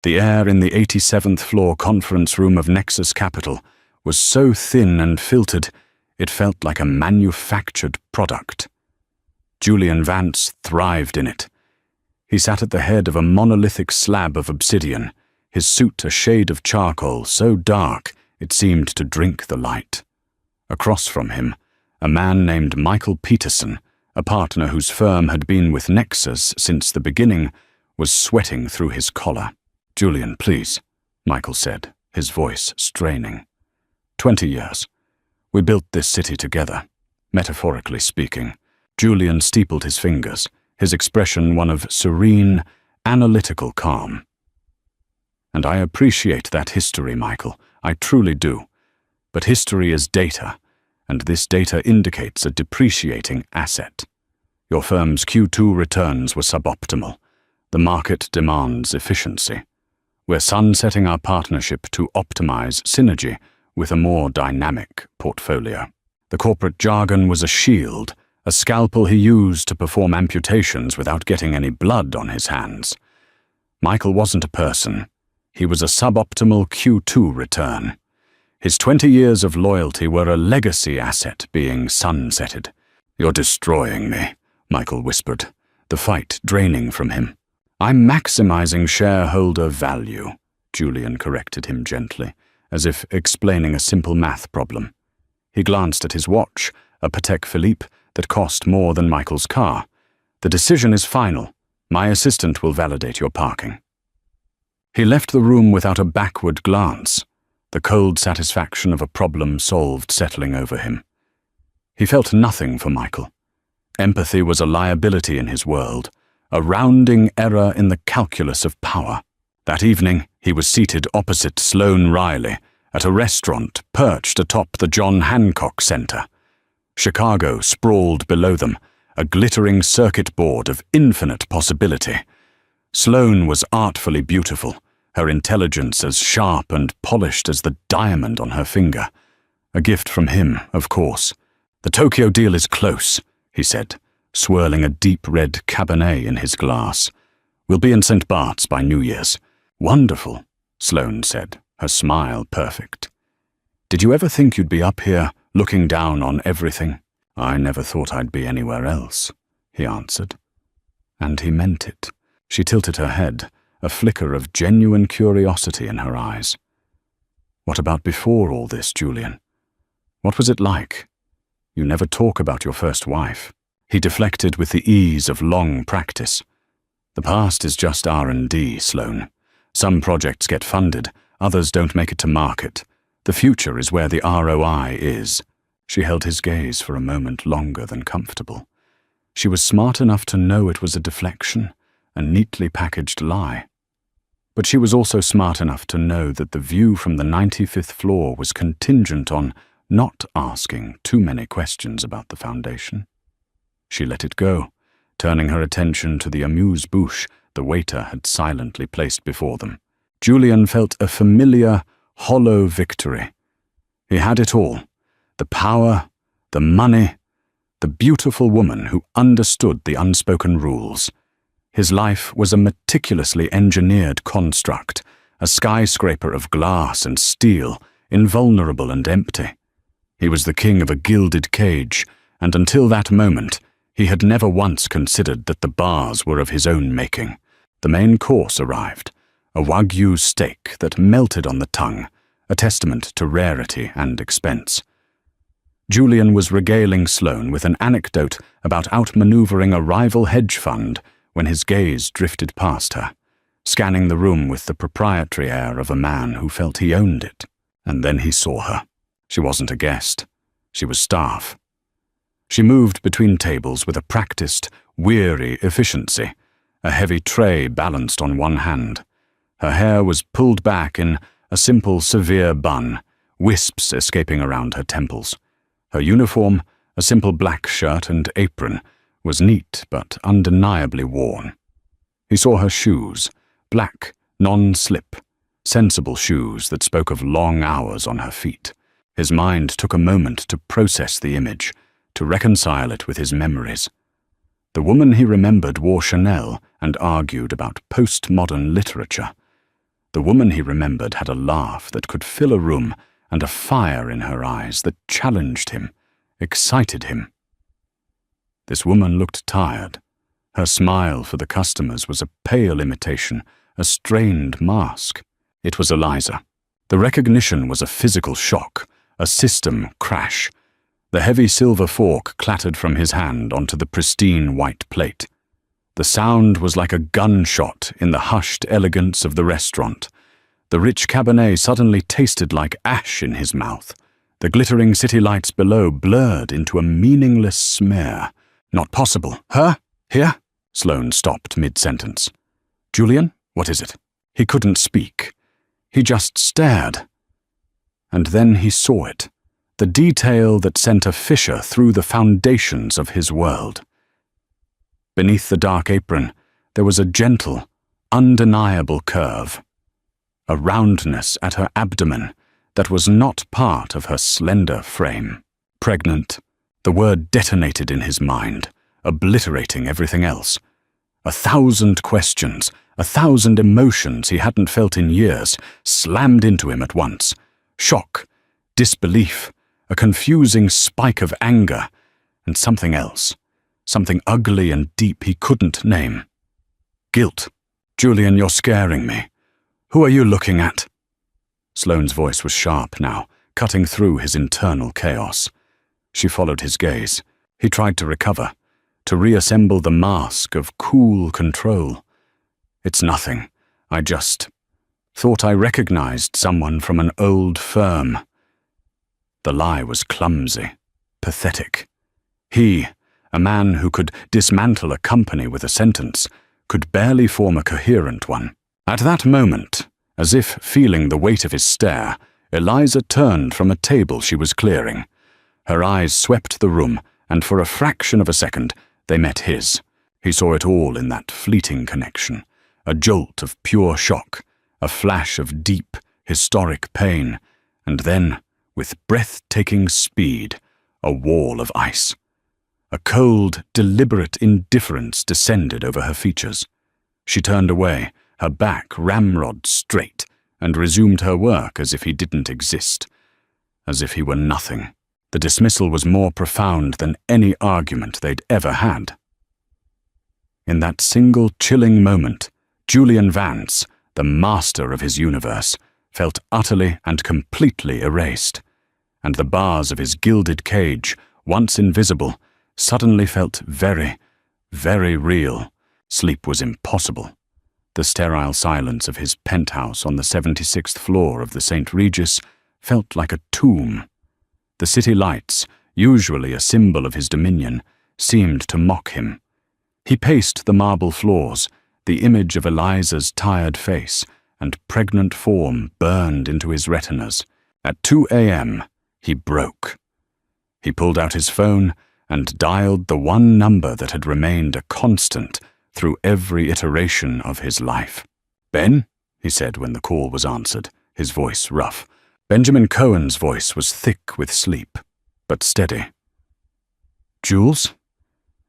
The air in the 87th floor conference room of Nexus Capital was so thin and filtered, it felt like a manufactured product. Julian Vance thrived in it. He sat at the head of a monolithic slab of obsidian, his suit a shade of charcoal so dark it seemed to drink the light. Across from him, a man named Michael Peterson, a partner whose firm had been with Nexus since the beginning, was sweating through his collar. "Julian, please," Michael said, his voice straining. 20 years. We built this city together, metaphorically speaking. Julian steepled his fingers, his expression one of serene, analytical calm. "And I appreciate that history, Michael. I truly do. But history is data, and this data indicates a depreciating asset. Your firm's Q2 returns were suboptimal. The market demands efficiency. We're sunsetting our partnership to optimize synergy with a more dynamic portfolio." The corporate jargon was a shield, a scalpel he used to perform amputations without getting any blood on his hands. Michael wasn't a person. He was a suboptimal Q2 return. His 20 years of loyalty were a legacy asset being sunsetted. "You're destroying me," Michael whispered, the fight draining from him. "I'm maximizing shareholder value," Julian corrected him gently, as if explaining a simple math problem. He glanced at his watch, a Patek Philippe that cost more than Michael's car. "The decision is final. My assistant will validate your parking." He left the room without a backward glance, the cold satisfaction of a problem solved settling over him. He felt nothing for Michael. Empathy was a liability in his world, a rounding error in the calculus of power. That evening, he was seated opposite Sloane Riley at a restaurant perched atop the John Hancock Center. Chicago sprawled below them, a glittering circuit board of infinite possibility. Sloane was artfully beautiful, her intelligence as sharp and polished as the diamond on her finger. A gift from him, of course. "The Tokyo deal is close," he said, swirling a deep red Cabernet in his glass. "We'll be in St. Bart's by New Year's." "Wonderful," Sloane said, her smile perfect. "Did you ever think you'd be up here, looking down on everything?" "I never thought I'd be anywhere else," he answered. And he meant it. She tilted her head, a flicker of genuine curiosity in her eyes. "What about before all this, Julian? What was it like? You never talk about your first wife." He deflected with the ease of long practice. "The past is just R&D, Sloane. Some projects get funded, others don't make it to market. The future is where the ROI is." She held his gaze for a moment longer than comfortable. She was smart enough to know it was a deflection, a neatly packaged lie. But she was also smart enough to know that the view from the 95th floor was contingent on not asking too many questions about the foundation. She let it go, turning her attention to the amuse-bouche the waiter had silently placed before them. Julian felt a familiar, hollow victory. He had it all: the power, the money, the beautiful woman who understood the unspoken rules. His life was a meticulously engineered construct, a skyscraper of glass and steel, invulnerable and empty. He was the king of a gilded cage, and until that moment, he had never once considered that the bars were of his own making. The main course arrived, a Wagyu steak that melted on the tongue, a testament to rarity and expense. Julian was regaling Sloane with an anecdote about outmaneuvering a rival hedge fund when his gaze drifted past her, scanning the room with the proprietary air of a man who felt he owned it. And then he saw her. She wasn't a guest. She was staff. She moved between tables with a practiced, weary efficiency, a heavy tray balanced on one hand. Her hair was pulled back in a simple, severe bun, wisps escaping around her temples. Her uniform, a simple black shirt and apron, was neat but undeniably worn. He saw her shoes, black, non-slip, sensible shoes that spoke of long hours on her feet. His mind took a moment to process the image, to reconcile it with his memories. The woman he remembered wore Chanel and argued about postmodern literature. The woman he remembered had a laugh that could fill a room and a fire in her eyes that challenged him, excited him. This woman looked tired. Her smile for the customers was a pale imitation, a strained mask. It was Eliza. The recognition was a physical shock, a system crash. The heavy silver fork clattered from his hand onto the pristine white plate. The sound was like a gunshot in the hushed elegance of the restaurant. The rich Cabernet suddenly tasted like ash in his mouth. The glittering city lights below blurred into a meaningless smear. Not possible. Her? Here? Sloane stopped mid-sentence. Julian? What is it? He couldn't speak. He just stared. And then he saw it. The detail that sent a fissure through the foundations of his world. Beneath the dark apron, there was a gentle, undeniable curve. A roundness at her abdomen that was not part of her slender frame. Pregnant. The word detonated in his mind, obliterating everything else. 1,000 questions, 1,000 emotions he hadn't felt in years, slammed into him at once. Shock, disbelief, a confusing spike of anger, and something else. Something ugly and deep he couldn't name. Guilt. Julian, you're scaring me. Who are you looking at? Sloane's voice was sharp now, cutting through his internal chaos. She followed his gaze. He tried to recover, to reassemble the mask of cool control. It's nothing. I just thought I recognized someone from an old firm. The lie was clumsy, pathetic. He, a man who could dismantle a company with a sentence, could barely form a coherent one. At that moment, as if feeling the weight of his stare, Eliza turned from a table she was clearing. Her eyes swept the room, and for a fraction of a second, they met his. He saw it all in that fleeting connection. A jolt of pure shock, a flash of deep, historic pain, and then, with breathtaking speed, a wall of ice. A cold, deliberate indifference descended over her features. She turned away, her back ramrod straight, and resumed her work as if he didn't exist, as if he were nothing. The dismissal was more profound than any argument they'd ever had. In that single chilling moment, Julian Vance, the master of his universe, felt utterly and completely erased, and the bars of his gilded cage, once invisible, suddenly felt very, very real. Sleep was impossible. The sterile silence of his penthouse on the 76th floor of the St. Regis felt like a tomb. The city lights, usually a symbol of his dominion, seemed to mock him. He paced the marble floors, the image of Eliza's tired face and pregnant form burned into his retinas. At 2 a.m., he broke. He pulled out his phone and dialed the one number that had remained a constant through every iteration of his life. "Ben?" he said when the call was answered, his voice rough. Benjamin Cohen's voice was thick with sleep, but steady. "Jules?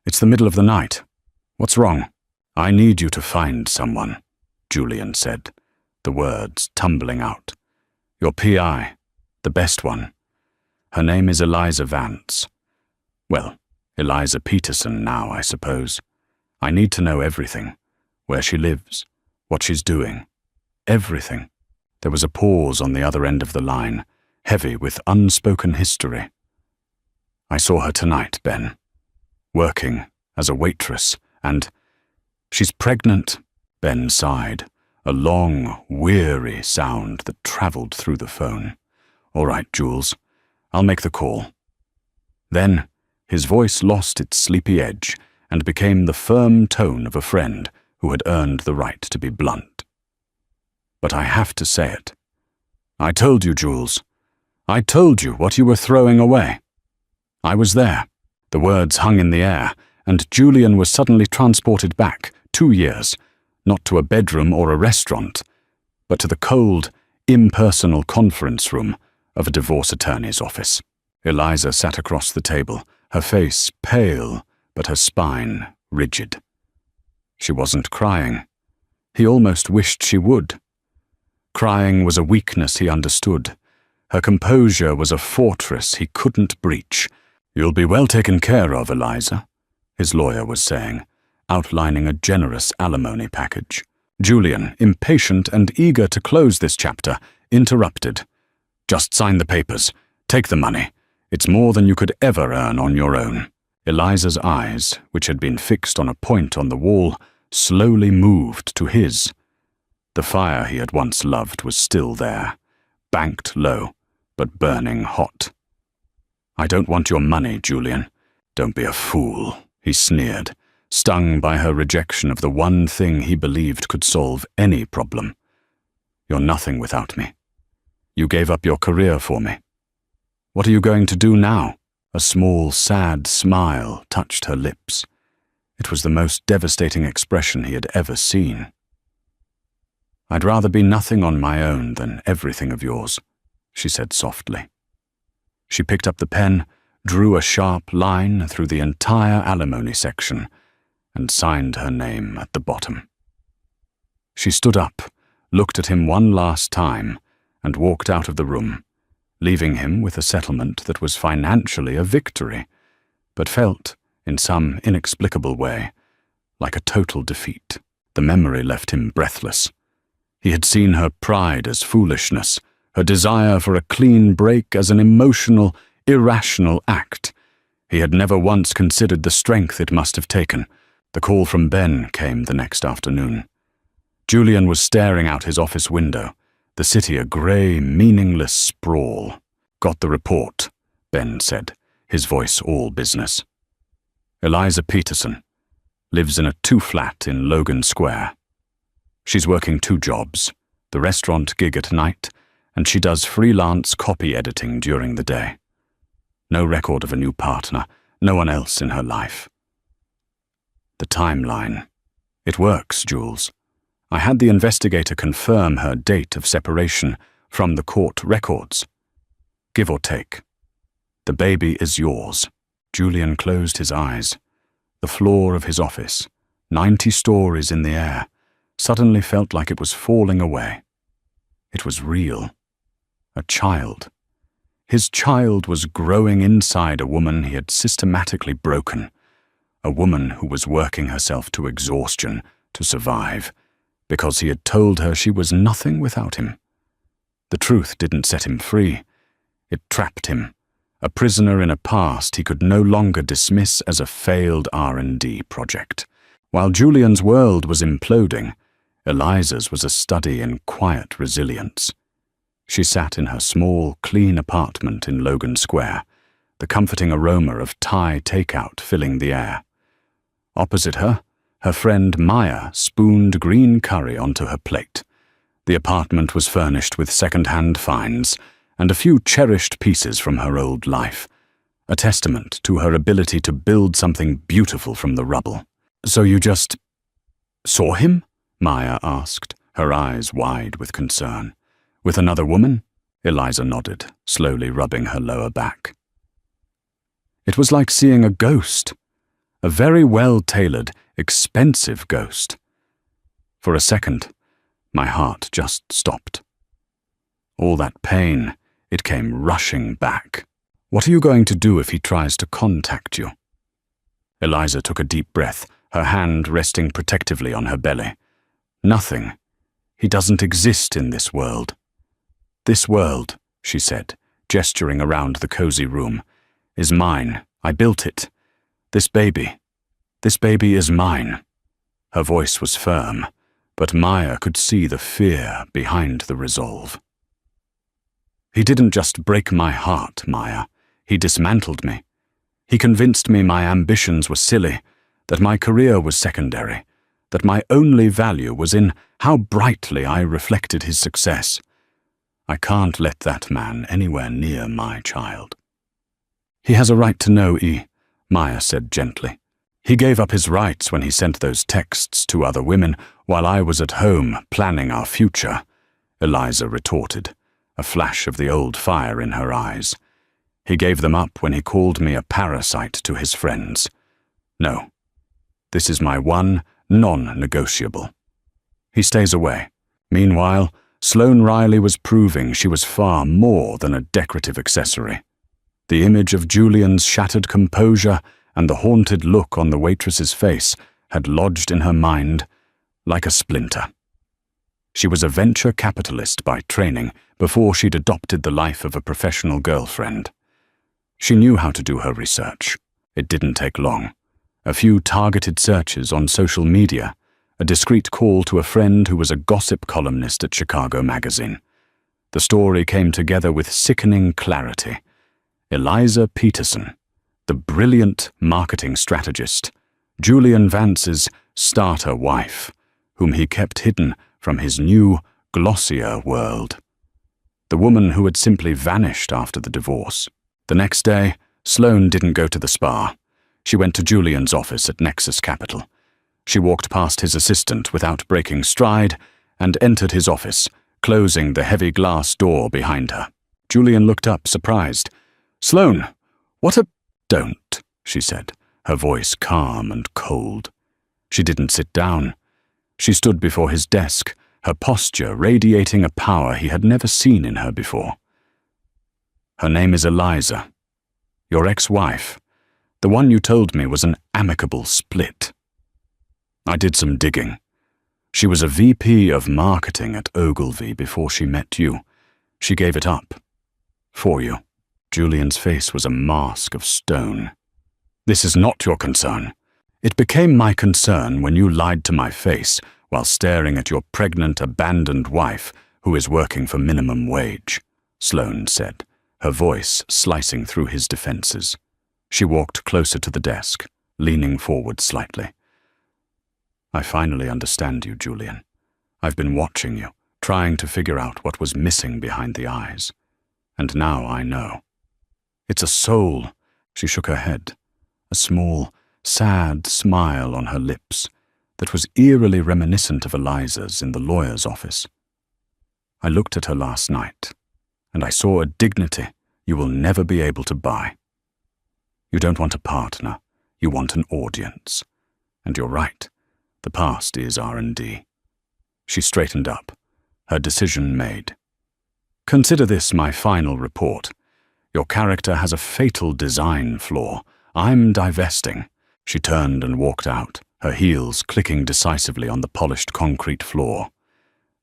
It's the middle of the night. What's wrong?" "I need you to find someone," Julian said, the words tumbling out. "Your PI, the best one. Her name is Eliza Vance. Well, Eliza Peterson now, I suppose. I need to know everything. Where she lives, what she's doing. Everything." There was a pause on the other end of the line, heavy with unspoken history. "I saw her tonight, Ben. Working as a waitress, and she's pregnant." Ben sighed, a long, weary sound that traveled through the phone. "All right, Jules. I'll make the call." Then, his voice lost its sleepy edge and became the firm tone of a friend who had earned the right to be blunt. "But I have to say it. I told you, Jules. I told you what you were throwing away. I was there." The words hung in the air, and Julian was suddenly transported back 2 years, not to a bedroom or a restaurant, but to the cold, impersonal conference room of a divorce attorney's office. Eliza sat across the table, her face pale, but her spine rigid. She wasn't crying. He almost wished she would. Crying was a weakness he understood. Her composure was a fortress he couldn't breach. "You'll be well taken care of, Eliza," his lawyer was saying, outlining a generous alimony package. Julian, impatient and eager to close this chapter, interrupted. "Just sign the papers. Take the money. It's more than you could ever earn on your own." Eliza's eyes, which had been fixed on a point on the wall, slowly moved to his. The fire he had once loved was still there, banked low, but burning hot. "I don't want your money, Julian. Don't be a fool," he sneered, stung by her rejection of the one thing he believed could solve any problem. "You're nothing without me. You gave up your career for me. What are you going to do now?" A small, sad smile touched her lips. It was the most devastating expression he had ever seen. "I'd rather be nothing on my own than everything of yours," she said softly. She picked up the pen, drew a sharp line through the entire alimony section, and signed her name at the bottom. She stood up, looked at him one last time, and walked out of the room, leaving him with a settlement that was financially a victory, but felt, in some inexplicable way, like a total defeat. The memory left him breathless. He had seen her pride as foolishness, her desire for a clean break as an emotional, irrational act. He had never once considered the strength it must have taken. The call from Ben came the next afternoon. Julian was staring out his office window, the city a grey, meaningless sprawl. "Got the report," Ben said, his voice all business. "Eliza Peterson lives in a 2-flat in Logan Square. She's working 2 jobs, the restaurant gig at night, and she does freelance copy editing during the day. No record of a new partner, no one else in her life." The timeline. "It works, Jules. I had the investigator confirm her date of separation from the court records. Give or take. The baby is yours." Julian closed his eyes. The floor of his office, 90 stories in the air, suddenly felt like it was falling away. It was real. A child. His child was growing inside a woman he had systematically broken, a woman who was working herself to exhaustion to survive, because he had told her she was nothing without him. The truth didn't set him free. It trapped him, a prisoner in a past he could no longer dismiss as a failed R&D project. While Julian's world was imploding, Eliza's was a study in quiet resilience. She sat in her small, clean apartment in Logan Square, the comforting aroma of Thai takeout filling the air. Opposite her, her friend Maya spooned green curry onto her plate. The apartment was furnished with second-hand finds and a few cherished pieces from her old life, a testament to her ability to build something beautiful from the rubble. "So you just saw him?" Maya asked, her eyes wide with concern. "With another woman?" Eliza nodded, slowly rubbing her lower back. "It was like seeing a ghost. A very well-tailored, expensive ghost. For a second, my heart just stopped. All that pain, it came rushing back. What are you going to do if he tries to contact you?" Eliza took a deep breath, her hand resting protectively on her belly. "Nothing. He doesn't exist in this world." "This world," she said, gesturing around the cozy room, "is mine. I built it. This baby is mine." Her voice was firm, but Maya could see the fear behind the resolve. "He didn't just break my heart, Maya. He dismantled me. He convinced me my ambitions were silly, that my career was secondary, that my only value was in how brightly I reflected his success. I can't let that man anywhere near my child." "He has a right to know, Maya said gently. "He gave up his rights when he sent those texts to other women while I was at home planning our future," Eliza retorted, a flash of the old fire in her eyes. "He gave them up when he called me a parasite to his friends. No, this is my one non-negotiable. He stays away. Meanwhile, Sloane Riley was proving she was far more than a decorative accessory. The image of Julian's shattered composure and the haunted look on the waitress's face had lodged in her mind like a splinter. She was a venture capitalist by training before she'd adopted the life of a professional girlfriend. She knew how to do her research. It didn't take long. A few targeted searches on social media, a discreet call to a friend who was a gossip columnist at Chicago Magazine. The story came together with sickening clarity. Eliza Peterson, the brilliant marketing strategist, Julian Vance's starter wife, whom he kept hidden from his new, glossier world. The woman who had simply vanished after the divorce. The next day, Sloane didn't go to the spa. She went to Julian's office at Nexus Capital. She walked past his assistant without breaking stride and entered his office, closing the heavy glass door behind her. Julian looked up, surprised. "Sloane, what a—" "Don't," she said, her voice calm and cold. She didn't sit down. She stood before his desk, her posture radiating a power he had never seen in her before. "Her name is Eliza. Your ex-wife. The one you told me was an amicable split." I did some digging. She was a VP of marketing at Ogilvy before she met you. She gave it up. For you. Julian's face was a mask of stone. "This is not your concern. It became my concern when you lied to my face while staring at your pregnant, abandoned wife who is working for minimum wage," Sloane said, her voice slicing through his defenses. She walked closer to the desk, leaning forward slightly. "I finally understand you, Julian. I've been watching you, trying to figure out what was missing behind the eyes. And now I know. It's a soul." She shook her head, a small, sad smile on her lips that was eerily reminiscent of Eliza's in the lawyer's office. "I looked at her last night, and I saw a dignity you will never be able to buy. You don't want a partner, you want an audience. And you're right, the past is R&D. She straightened up, her decision made. "Consider this my final report. Your character has a fatal design flaw. I'm divesting." She turned and walked out, her heels clicking decisively on the polished concrete floor.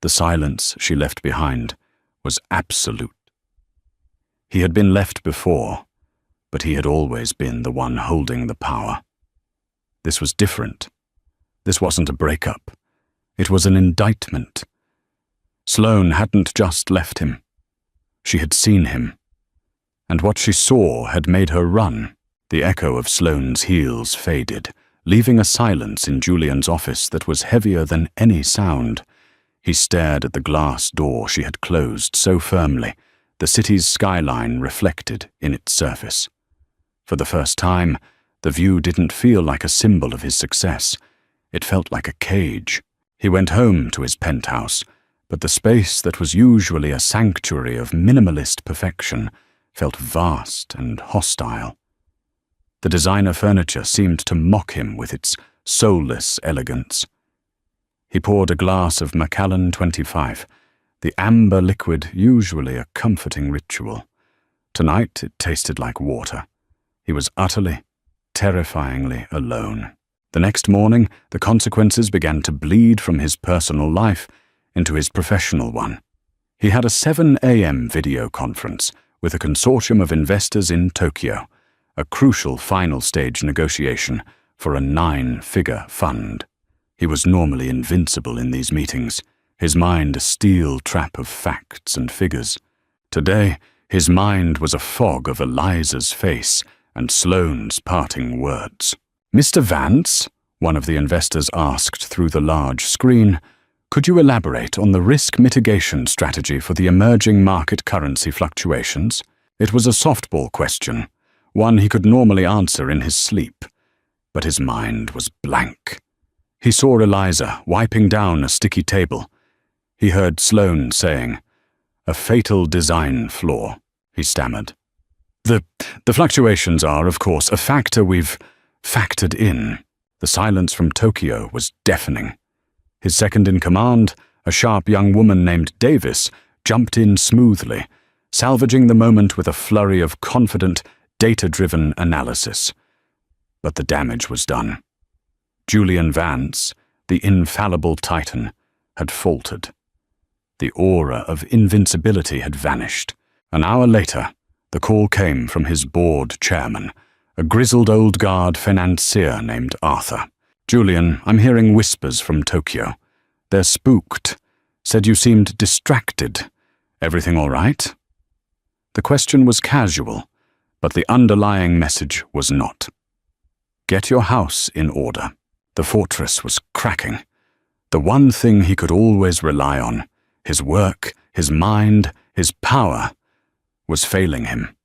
The silence she left behind was absolute. He had been left before, but he had always been the one holding the power. This was different. This wasn't a breakup. It was an indictment. Sloane hadn't just left him. She had seen him. And what she saw had made her run. The echo of Sloane's heels faded, leaving a silence in Julian's office that was heavier than any sound. He stared at the glass door she had closed so firmly, the city's skyline reflected in its surface. For the first time, the view didn't feel like a symbol of his success. It felt like a cage. He went home to his penthouse, but the space that was usually a sanctuary of minimalist perfection felt vast and hostile. The designer furniture seemed to mock him with its soulless elegance. He poured a glass of Macallan 25, the amber liquid usually a comforting ritual. Tonight it tasted like water. He was utterly, terrifyingly alone. The next morning, the consequences began to bleed from his personal life into his professional one. He had a 7 a.m. video conference with a consortium of investors in Tokyo, a crucial final stage negotiation for a 9-figure fund. He was normally invincible in these meetings, his mind a steel trap of facts and figures. Today, his mind was a fog of Eliza's face and Sloane's parting words. "Mr. Vance," one of the investors asked through the large screen, "could you elaborate on the risk mitigation strategy for the emerging market currency fluctuations?" It was a softball question, one he could normally answer in his sleep, but his mind was blank. He saw Eliza wiping down a sticky table. He heard Sloane saying, "A fatal design flaw," he stammered. The fluctuations are, of course, a factor we've factored in." The silence from Tokyo was deafening. His second-in-command, A sharp young woman named Davis jumped in smoothly, salvaging the moment with a flurry of confident, data-driven analysis. But the damage was done. Julian Vance, the infallible titan, had faltered. The aura of invincibility had vanished. An hour later, the call came from his board chairman, a grizzled old guard financier named Arthur. "Julian, I'm hearing whispers from Tokyo. They're spooked. Said you seemed distracted. Everything all right?" The question was casual, but the underlying message was not. Get your house in order. The fortress was cracking. The one thing he could always rely on, his work, his mind, his power, was failing him.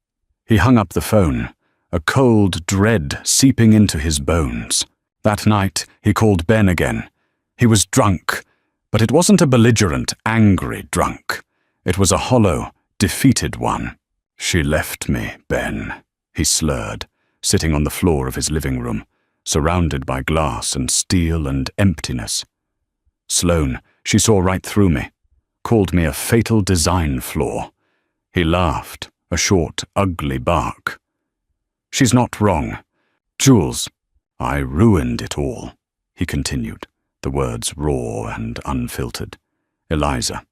He hung up the phone, a cold dread seeping into his bones. That night, he called Ben again. He was drunk, but it wasn't a belligerent, angry drunk. It was a hollow, defeated one. "She left me, Ben," he slurred, sitting on the floor of his living room, surrounded by glass and steel and emptiness. "Sloane, she saw right through me, called me a fatal design flaw." He laughed, a short, ugly bark. "She's not wrong. Jules, I ruined it all," he continued, the words raw and unfiltered. "Eliza,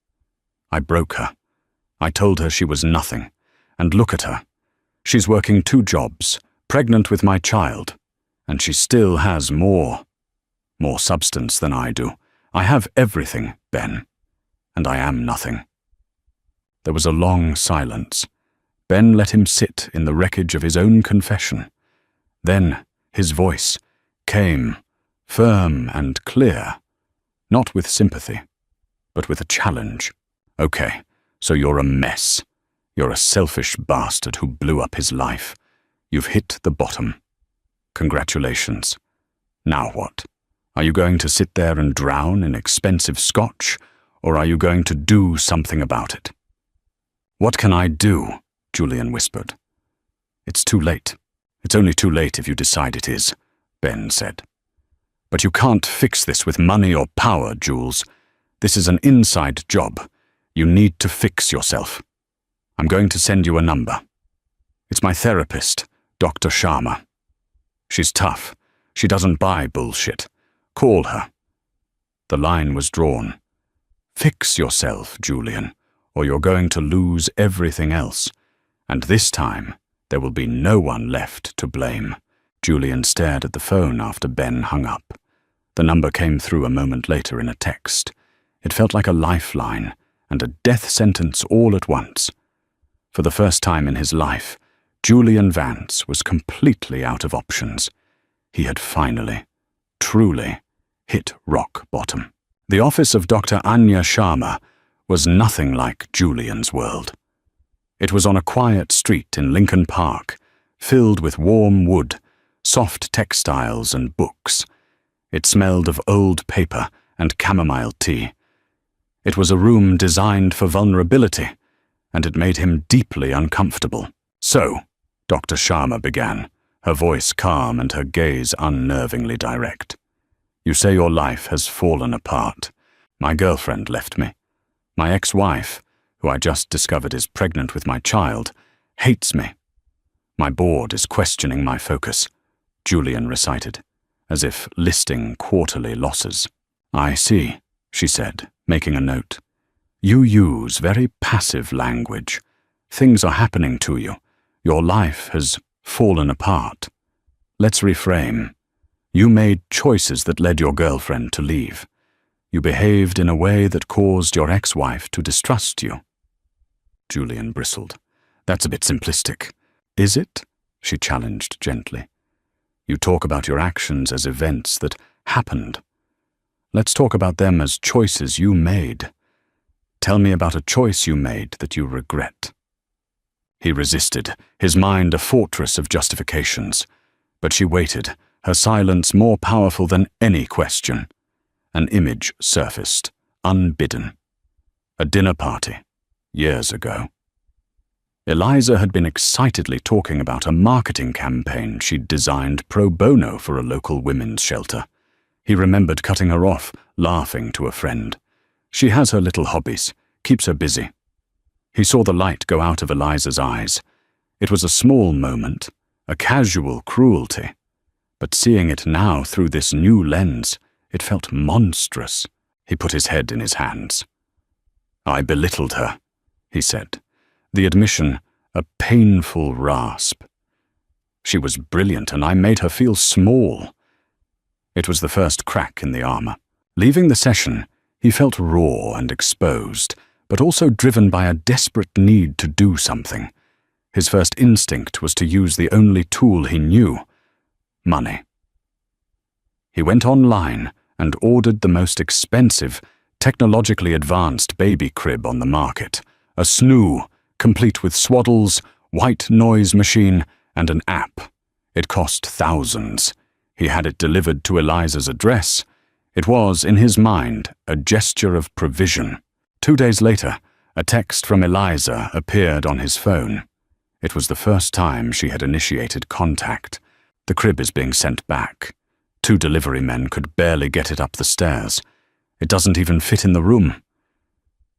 I broke her. I told her she was nothing. And look at her. She's working 2 jobs, pregnant with my child, and she still has more substance than I do. I have everything, Ben, and I am nothing." There was a long silence. Ben let him sit in the wreckage of his own confession. Then his voice came, firm and clear, not with sympathy, but with a challenge. "Okay, so you're a mess. You're a selfish bastard who blew up his life. You've hit the bottom. Congratulations. Now what? Are you going to sit there and drown in expensive scotch, or are you going to do something about it?" "What can I do?" Julian whispered. "It's too late. It's only too late if you decide it is," Ben said. "But you can't fix this with money or power, Jules. This is an inside job. You need to fix yourself. I'm going to send you a number. It's my therapist, Dr. Sharma. She's tough. She doesn't buy bullshit. Call her." The line was drawn. Fix yourself, Julian, or you're going to lose everything else. And this time, there will be no one left to blame. Julian stared at the phone after Ben hung up. The number came through a moment later in a text. It felt like a lifeline and a death sentence all at once. For the first time in his life, Julian Vance was completely out of options. He had finally, truly, hit rock bottom. The office of Dr. Anya Sharma was nothing like Julian's world. It was on a quiet street in Lincoln Park, filled with warm wood, soft textiles and books. It smelled of old paper and chamomile tea. It was a room designed for vulnerability, and it made him deeply uncomfortable. "So," Dr. Sharma began, her voice calm and her gaze unnervingly direct. "You say your life has fallen apart. My girlfriend left me. My ex-wife, who I just discovered is pregnant with my child, hates me. My board is questioning my focus," Julian recited, as if listing quarterly losses. "I see," she said, making a note. "You use very passive language. Things are happening to you. Your life has fallen apart. Let's reframe. You made choices that led your girlfriend to leave. You behaved in a way that caused your ex-wife to distrust you." Julian bristled. "That's a bit simplistic." "Is it?" she challenged gently. "You talk about your actions as events that happened. Let's talk about them as choices you made. Tell me about a choice you made that you regret." He resisted, his mind a fortress of justifications. But she waited, her silence more powerful than any question. An image surfaced, unbidden. A dinner party, years ago. Eliza had been excitedly talking about a marketing campaign she'd designed pro bono for a local women's shelter. He remembered cutting her off, laughing to a friend. She has her little hobbies, keeps her busy. He saw the light go out of Eliza's eyes. It was a small moment, a casual cruelty. But seeing it now through this new lens, it felt monstrous. He put his head in his hands. I belittled her, he said, the admission a painful rasp. She was brilliant, and I made her feel small. It was the first crack in the armor. Leaving the session, he felt raw and exposed, but also driven by a desperate need to do something. His first instinct was to use the only tool he knew: money. He went online and ordered the most expensive, technologically advanced baby crib on the market, a snoo, complete with swaddles, white noise machine, and an app. It cost thousands. He had it delivered to Eliza's address. It was, in his mind, a gesture of provision. 2 days later, a text from Eliza appeared on his phone. It was the first time she had initiated contact. The crib is being sent back. 2 delivery men could barely get it up the stairs. It doesn't even fit in the room.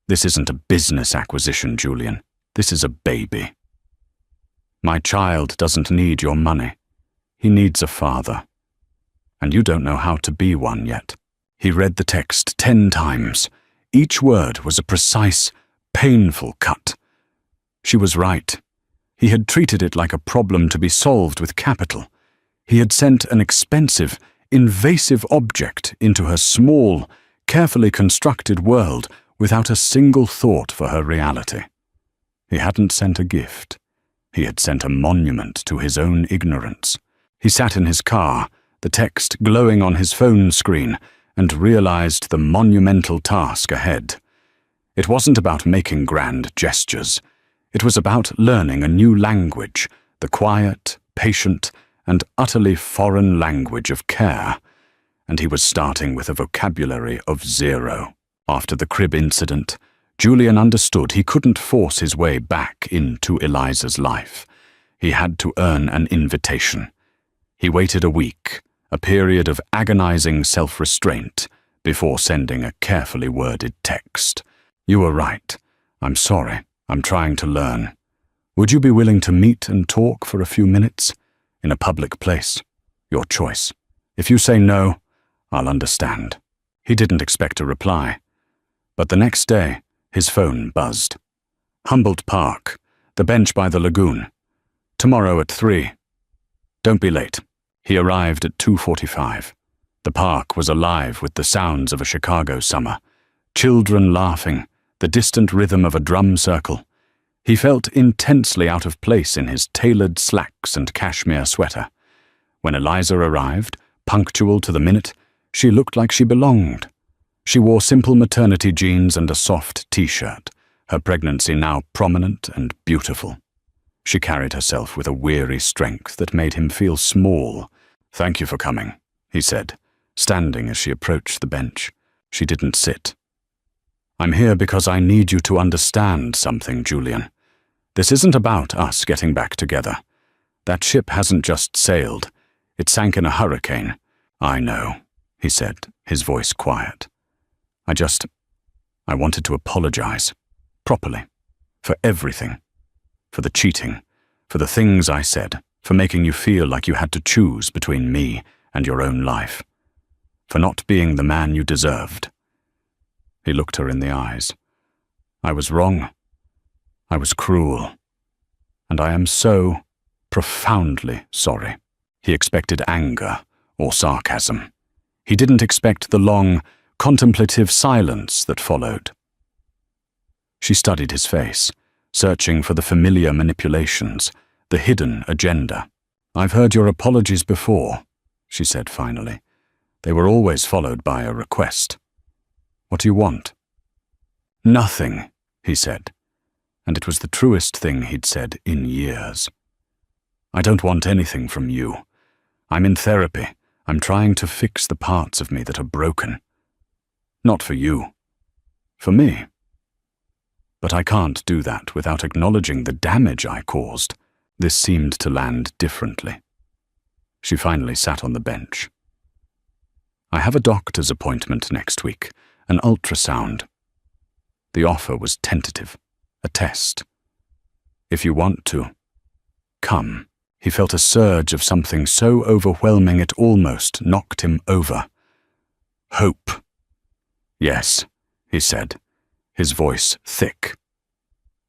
This isn't a business acquisition, Julian. This is a baby. My child doesn't need your money. He needs a father. And you don't know how to be one yet. He read the text 10 times. Each word was a precise, painful cut. She was right. He had treated it like a problem to be solved with capital. He had sent an expensive, invasive object into her small, carefully constructed world without a single thought for her reality. He hadn't sent a gift. He had sent a monument to his own ignorance. He sat in his car, the text glowing on his phone screen, and realized the monumental task ahead. It wasn't about making grand gestures. It was about learning a new language, the quiet, patient, and utterly foreign language of care. And he was starting with a vocabulary of 0. After the crib incident, Julian understood he couldn't force his way back into Eliza's life. He had to earn an invitation. He waited a week, a period of agonizing self-restraint, before sending a carefully worded text. You were right. I'm sorry. I'm trying to learn. Would you be willing to meet and talk for a few minutes? In a public place? Your choice. If you say no, I'll understand. He didn't expect a reply. But the next day, his phone buzzed. Humboldt Park, the bench by the lagoon. Tomorrow at 3. Don't be late. He arrived at 2:45. The park was alive with the sounds of a Chicago summer. Children laughing, the distant rhythm of a drum circle. He felt intensely out of place in his tailored slacks and cashmere sweater. When Eliza arrived, punctual to the minute, she looked like she belonged. She wore simple maternity jeans and a soft t-shirt, her pregnancy now prominent and beautiful. She carried herself with a weary strength that made him feel small. Thank you for coming, he said, standing as she approached the bench. She didn't sit. I'm here because I need you to understand something, Julian. This isn't about us getting back together. That ship hasn't just sailed. It sank in a hurricane. I know, he said, his voice quiet. I wanted to apologize, properly, for everything. For the cheating, for the things I said, for making you feel like you had to choose between me and your own life, for not being the man you deserved. He looked her in the eyes. I was wrong. I was cruel. And I am so profoundly sorry. He expected anger or sarcasm. He didn't expect the long, contemplative silence that followed. She studied his face, searching for the familiar manipulations, the hidden agenda. I've heard your apologies before, she said finally. They were always followed by a request. What do you want? Nothing, he said, and it was the truest thing he'd said in years. I don't want anything from you. I'm in therapy. I'm trying to fix the parts of me that are broken. Not for you. For me. But I can't do that without acknowledging the damage I caused. This seemed to land differently. She finally sat on the bench. I have a doctor's appointment next week, an ultrasound. The offer was tentative, a test. If you want to, come. He felt a surge of something so overwhelming it almost knocked him over. Hope. Yes, he said, his voice thick.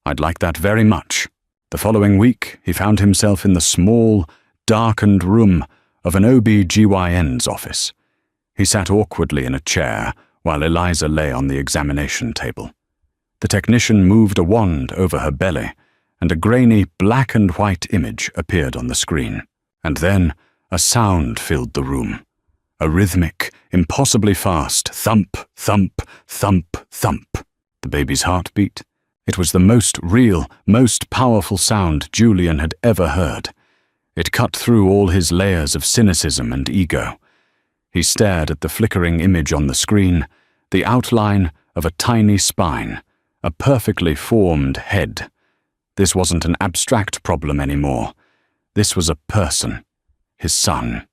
I'd like that very much. The following week, he found himself in the small, darkened room of an OB-GYN's office. He sat awkwardly in a chair while Eliza lay on the examination table. The technician moved a wand over her belly, and a grainy black and white image appeared on the screen. And then a sound filled the room. A rhythmic, impossibly fast thump, thump, thump, thump. The baby's heartbeat. It was the most real, most powerful sound Julian had ever heard. It cut through all his layers of cynicism and ego. He stared at the flickering image on the screen, the outline of a tiny spine, a perfectly formed head. This wasn't an abstract problem anymore. This was a person, his son,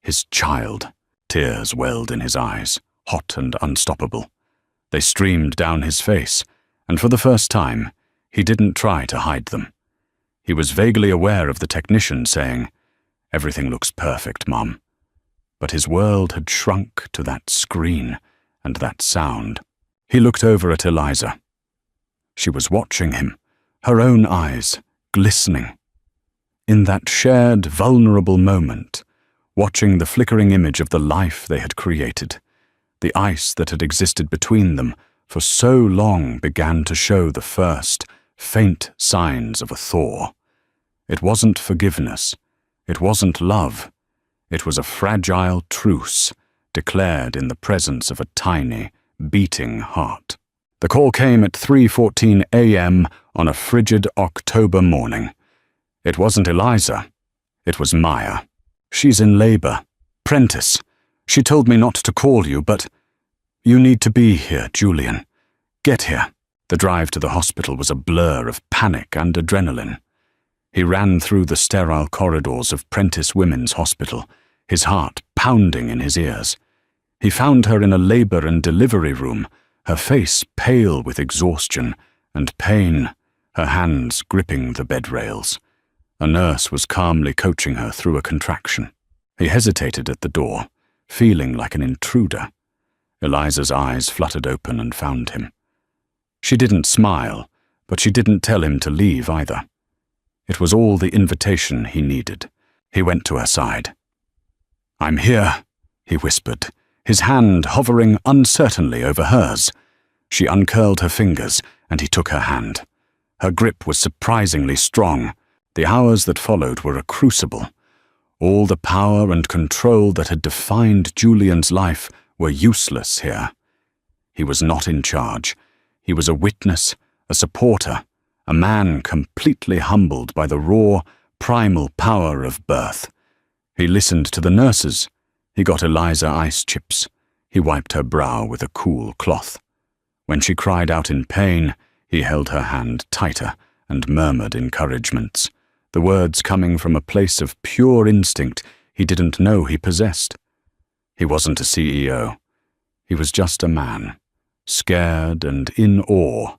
his child. Tears welled in his eyes, hot and unstoppable. They streamed down his face, and for the first time, he didn't try to hide them. He was vaguely aware of the technician saying, "Everything looks perfect, Mom." But his world had shrunk to that screen and that sound. He looked over at Eliza. She was watching him, her own eyes glistening. In that shared, vulnerable moment, watching the flickering image of the life they had created, the ice that had existed between them for so long began to show the first, faint signs of a thaw. It wasn't forgiveness. It wasn't love. It was a fragile truce, declared in the presence of a tiny, beating heart. The call came at 3:14 a.m. on a frigid October morning. It wasn't Eliza. It was Maya. "She's in labor. Prentice. She told me not to call you, but you need to be here, Julian. Get here." The drive to the hospital was a blur of panic and adrenaline. He ran through the sterile corridors of Prentice Women's Hospital, his heart pounding in his ears. He found her in a labor and delivery room, her face pale with exhaustion and pain, her hands gripping the bed rails. A nurse was calmly coaching her through a contraction. He hesitated at the door, feeling like an intruder. Eliza's eyes fluttered open and found him. She didn't smile, but she didn't tell him to leave either. It was all the invitation he needed. He went to her side. "I'm here," he whispered, his hand hovering uncertainly over hers. She uncurled her fingers, and he took her hand. Her grip was surprisingly strong. The hours that followed were a crucible. All the power and control that had defined Julian's life were useless here. He was not in charge. He was a witness, a supporter, a man completely humbled by the raw, primal power of birth. He listened to the nurses. He got Eliza ice chips. He wiped her brow with a cool cloth. When she cried out in pain, he held her hand tighter and murmured encouragements, the words coming from a place of pure instinct he didn't know he possessed. He wasn't a CEO. He was just a man, scared and in awe,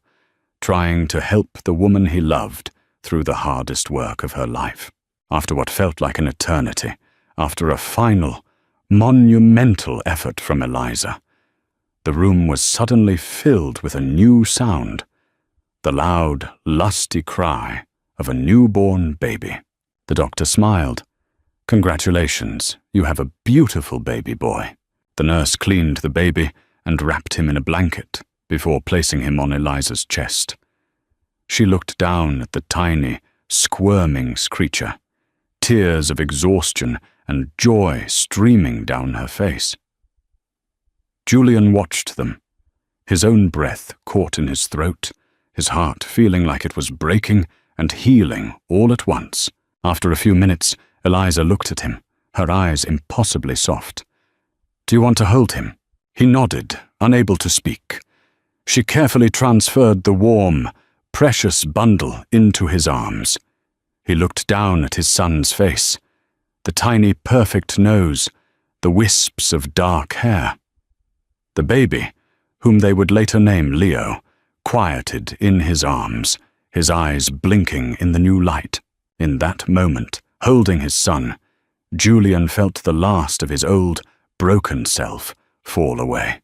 trying to help the woman he loved through the hardest work of her life. After what felt like an eternity, after a final, monumental effort from Eliza, the room was suddenly filled with a new sound, the loud, lusty cry of a newborn baby. The doctor smiled. "Congratulations, you have a beautiful baby boy." The nurse cleaned the baby and wrapped him in a blanket before placing him on Eliza's chest. She looked down at the tiny, squirming creature, tears of exhaustion and joy streaming down her face. Julian watched them, his own breath caught in his throat, his heart feeling like it was breaking and healing all at once. After a few minutes, Eliza looked at him, her eyes impossibly soft. "Do you want to hold him?" He nodded, unable to speak. She carefully transferred the warm, precious bundle into his arms. He looked down at his son's face, the tiny, perfect nose, the wisps of dark hair. The baby, whom they would later name Leo, quieted in his arms, his eyes blinking in the new light. In that moment, holding his son, Julian felt the last of his old, broken self fall away.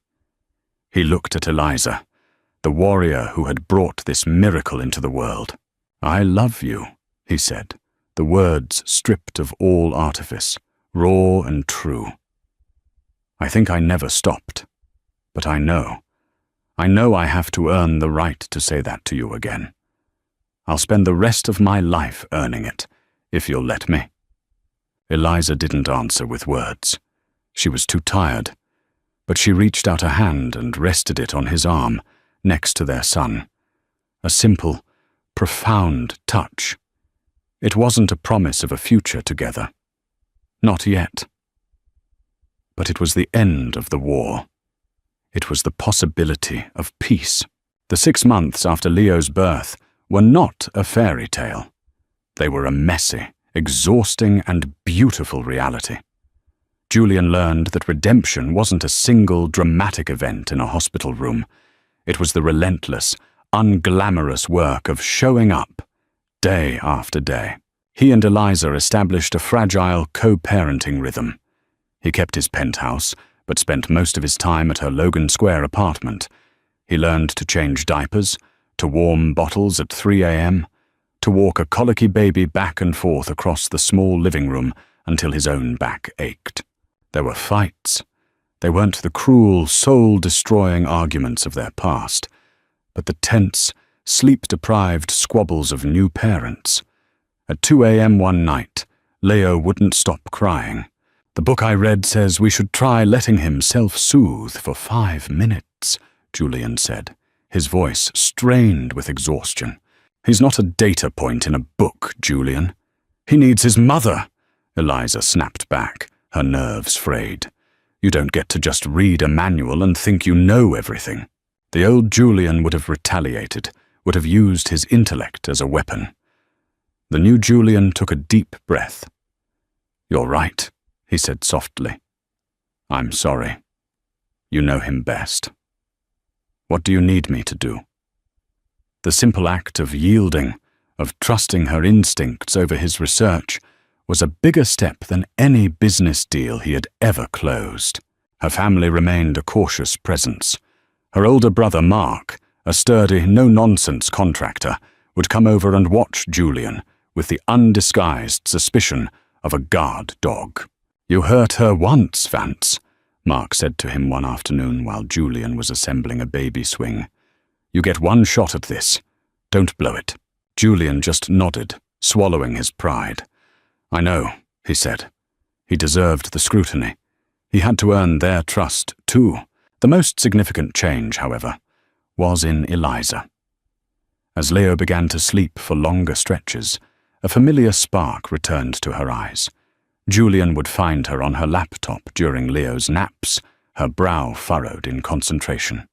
He looked at Eliza, the warrior who had brought this miracle into the world. "I love you," he said, the words stripped of all artifice, raw and true. "I think I never stopped, but I know I have to earn the right to say that to you again. I'll spend the rest of my life earning it, if you'll let me." Eliza didn't answer with words. She was too tired, but she reached out a hand and rested it on his arm, next to their son. A simple, profound touch. It wasn't a promise of a future together. Not yet. But it was the end of the war. It was the possibility of peace. The 6 months after Leo's birth were not a fairy tale. They were a messy, exhausting, and beautiful reality. Julian learned that redemption wasn't a single dramatic event in a hospital room. It was the relentless, unglamorous work of showing up, day after day. He and Eliza established a fragile co-parenting rhythm. He kept his penthouse, but spent most of his time at her Logan Square apartment. He learned to change diapers, to warm bottles at 3 a.m., to walk a colicky baby back and forth across the small living room until his own back ached. There were fights. They weren't the cruel, soul-destroying arguments of their past, but the tense, sleep-deprived squabbles of new parents. At 2 a.m. one night, Leo wouldn't stop crying. "The book I read says we should try letting him self-soothe for 5 minutes," Julian said, his voice strained with exhaustion. "He's not a data point in a book, Julian. He needs his mother," Eliza snapped back, her nerves frayed. "You don't get to just read a manual and think you know everything." The old Julian would have retaliated, would have used his intellect as a weapon. The new Julian took a deep breath. "You're right," he said softly. "I'm sorry. You know him best. What do you need me to do?" The simple act of yielding, of trusting her instincts over his research, was a bigger step than any business deal he had ever closed. Her family remained a cautious presence. Her older brother Mark, a sturdy, no-nonsense contractor, would come over and watch Julian with the undisguised suspicion of a guard dog. "You hurt her once, Vance," Mark said to him one afternoon while Julian was assembling a baby swing. "You get one shot at this. Don't blow it." Julian just nodded, swallowing his pride. "I know," he said. He deserved the scrutiny. He had to earn their trust, too. The most significant change, however, was in Eliza. As Leo began to sleep for longer stretches, a familiar spark returned to her eyes. Julian would find her on her laptop during Leo's naps, her brow furrowed in concentration.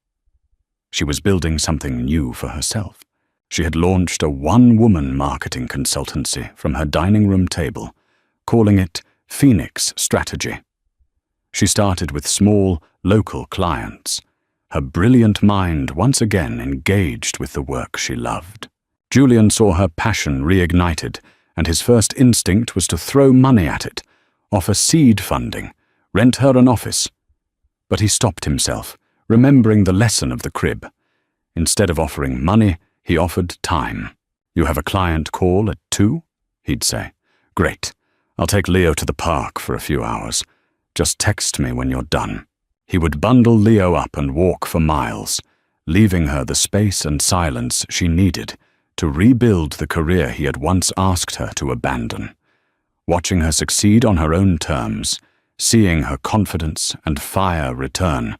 She was building something new for herself. She had launched a one-woman marketing consultancy from her dining room table, calling it Phoenix Strategy. She started with small, local clients, her brilliant mind once again engaged with the work she loved. Julian saw her passion reignited, and his first instinct was to throw money at it, offer seed funding, rent her an office. But he stopped himself, remembering the lesson of the crib. Instead of offering money, he offered time. "You have a client call at 2?" he'd say. "Great. I'll take Leo to the park for a few hours. Just text me when you're done." He would bundle Leo up and walk for miles, leaving her the space and silence she needed to rebuild the career he had once asked her to abandon. Watching her succeed on her own terms, seeing her confidence and fire return,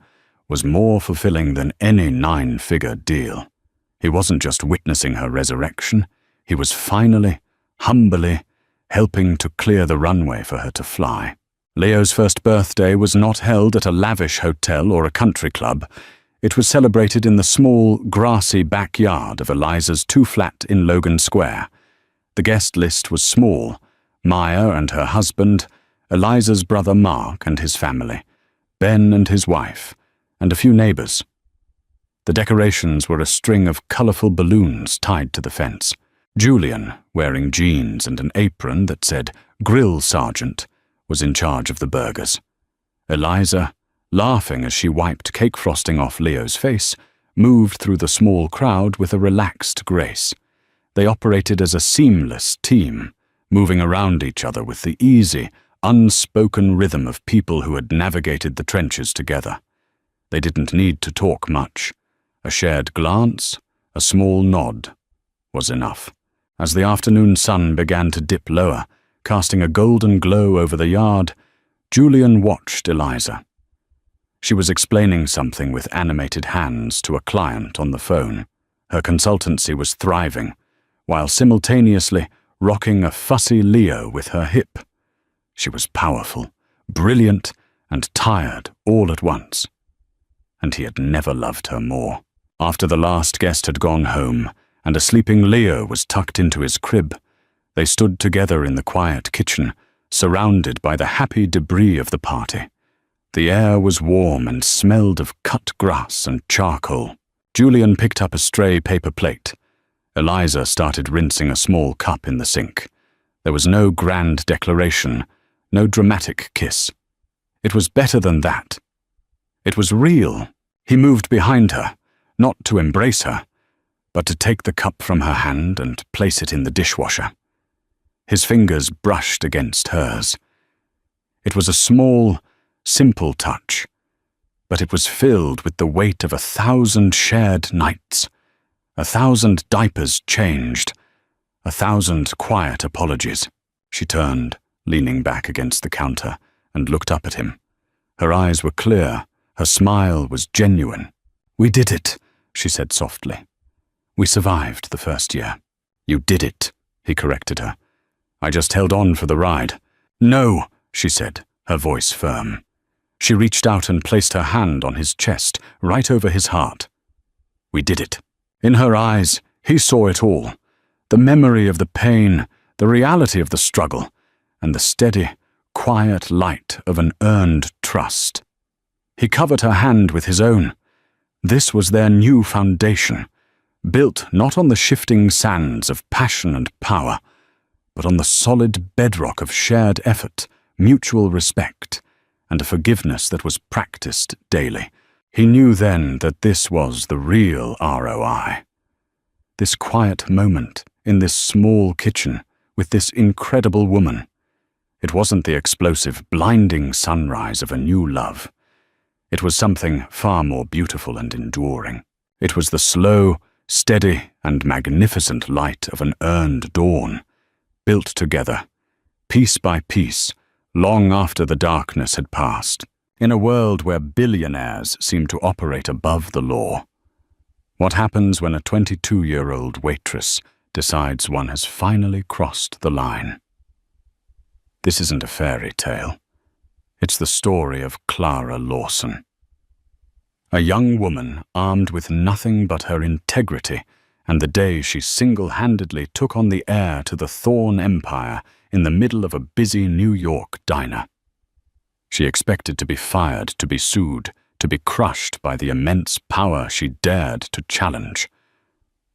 was more fulfilling than any 9-figure deal. He wasn't just witnessing her resurrection, he was finally, humbly, helping to clear the runway for her to fly. Leo's first birthday was not held at a lavish hotel or a country club. It was celebrated in the small, grassy backyard of Eliza's 2-flat in Logan Square. The guest list was small: Maya and her husband, Eliza's brother Mark and his family, Ben and his wife, and a few neighbors. The decorations were a string of colourful balloons tied to the fence. Julian, wearing jeans and an apron that said "Grill Sergeant," was in charge of the burgers. Eliza, laughing as she wiped cake frosting off Leo's face, moved through the small crowd with a relaxed grace. They operated as a seamless team, moving around each other with the easy, unspoken rhythm of people who had navigated the trenches together. They didn't need to talk much. A shared glance, a small nod, was enough. As the afternoon sun began to dip lower, casting a golden glow over the yard, Julian watched Eliza. She was explaining something with animated hands to a client on the phone. Her consultancy was thriving, while simultaneously rocking a fussy Leo with her hip. She was powerful, brilliant, and tired all at once. And he had never loved her more. After the last guest had gone home, and a sleeping Leo was tucked into his crib, they stood together in the quiet kitchen, surrounded by the happy debris of the party. The air was warm and smelled of cut grass and charcoal. Julian picked up a stray paper plate. Eliza started rinsing a small cup in the sink. There was no grand declaration, no dramatic kiss. It was better than that. It was real. He moved behind her, not to embrace her, but to take the cup from her hand and place it in the dishwasher. His fingers brushed against hers. It was a small, simple touch, but it was filled with the weight of 1,000 shared nights, 1,000 diapers changed, 1,000 quiet apologies. She turned, leaning back against the counter, and looked up at him. Her eyes were clear, her smile was genuine. "We did it," she said softly. "We survived the first year." "You did it," he corrected her. "I just held on for the ride." "No," she said, her voice firm. She reached out and placed her hand on his chest, right over his heart. "We did it." In her eyes, he saw it all. The memory of the pain, the reality of the struggle, and the steady, quiet light of an earned trust. He covered her hand with his own. This was their new foundation, built not on the shifting sands of passion and power, but on the solid bedrock of shared effort, mutual respect, and a forgiveness that was practiced daily. He knew then that this was the real ROI. This quiet moment in this small kitchen with this incredible woman. It wasn't the explosive, blinding sunrise of a new love. It was something far more beautiful and enduring. It was the slow, steady, and magnificent light of an earned dawn, built together, piece by piece, long after the darkness had passed, in a world where billionaires seem to operate above the law. What happens when a 22-year-old waitress decides one has finally crossed the line? This isn't a fairy tale. It's the story of Clara Lawson. A young woman armed with nothing but her integrity and the day she single-handedly took on the heir to the Thorn Empire in the middle of a busy New York diner. She expected to be fired, to be sued, to be crushed by the immense power she dared to challenge.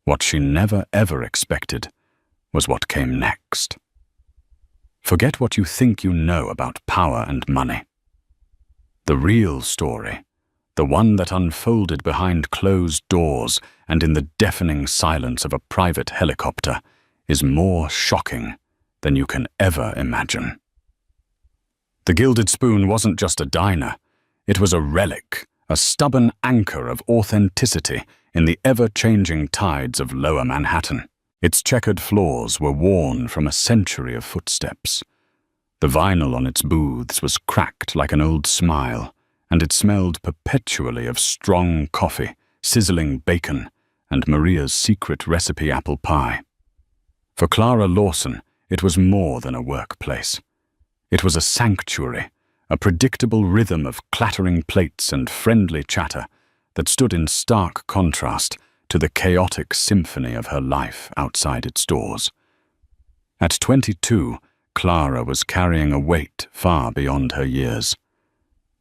What she never ever expected was what came next. Forget what you think you know about power and money. The real story, the one that unfolded behind closed doors and in the deafening silence of a private helicopter, is more shocking than you can ever imagine. The Gilded Spoon wasn't just a diner. It was a relic, a stubborn anchor of authenticity in the ever-changing tides of Lower Manhattan. Its checkered floors were worn from a century of footsteps. The vinyl on its booths was cracked like an old smile, and it smelled perpetually of strong coffee, sizzling bacon, and Maria's secret recipe apple pie. For Clara Lawson, it was more than a workplace. It was a sanctuary, a predictable rhythm of clattering plates and friendly chatter that stood in stark contrast to the chaotic symphony of her life outside its doors. At 22, Clara was carrying a weight far beyond her years.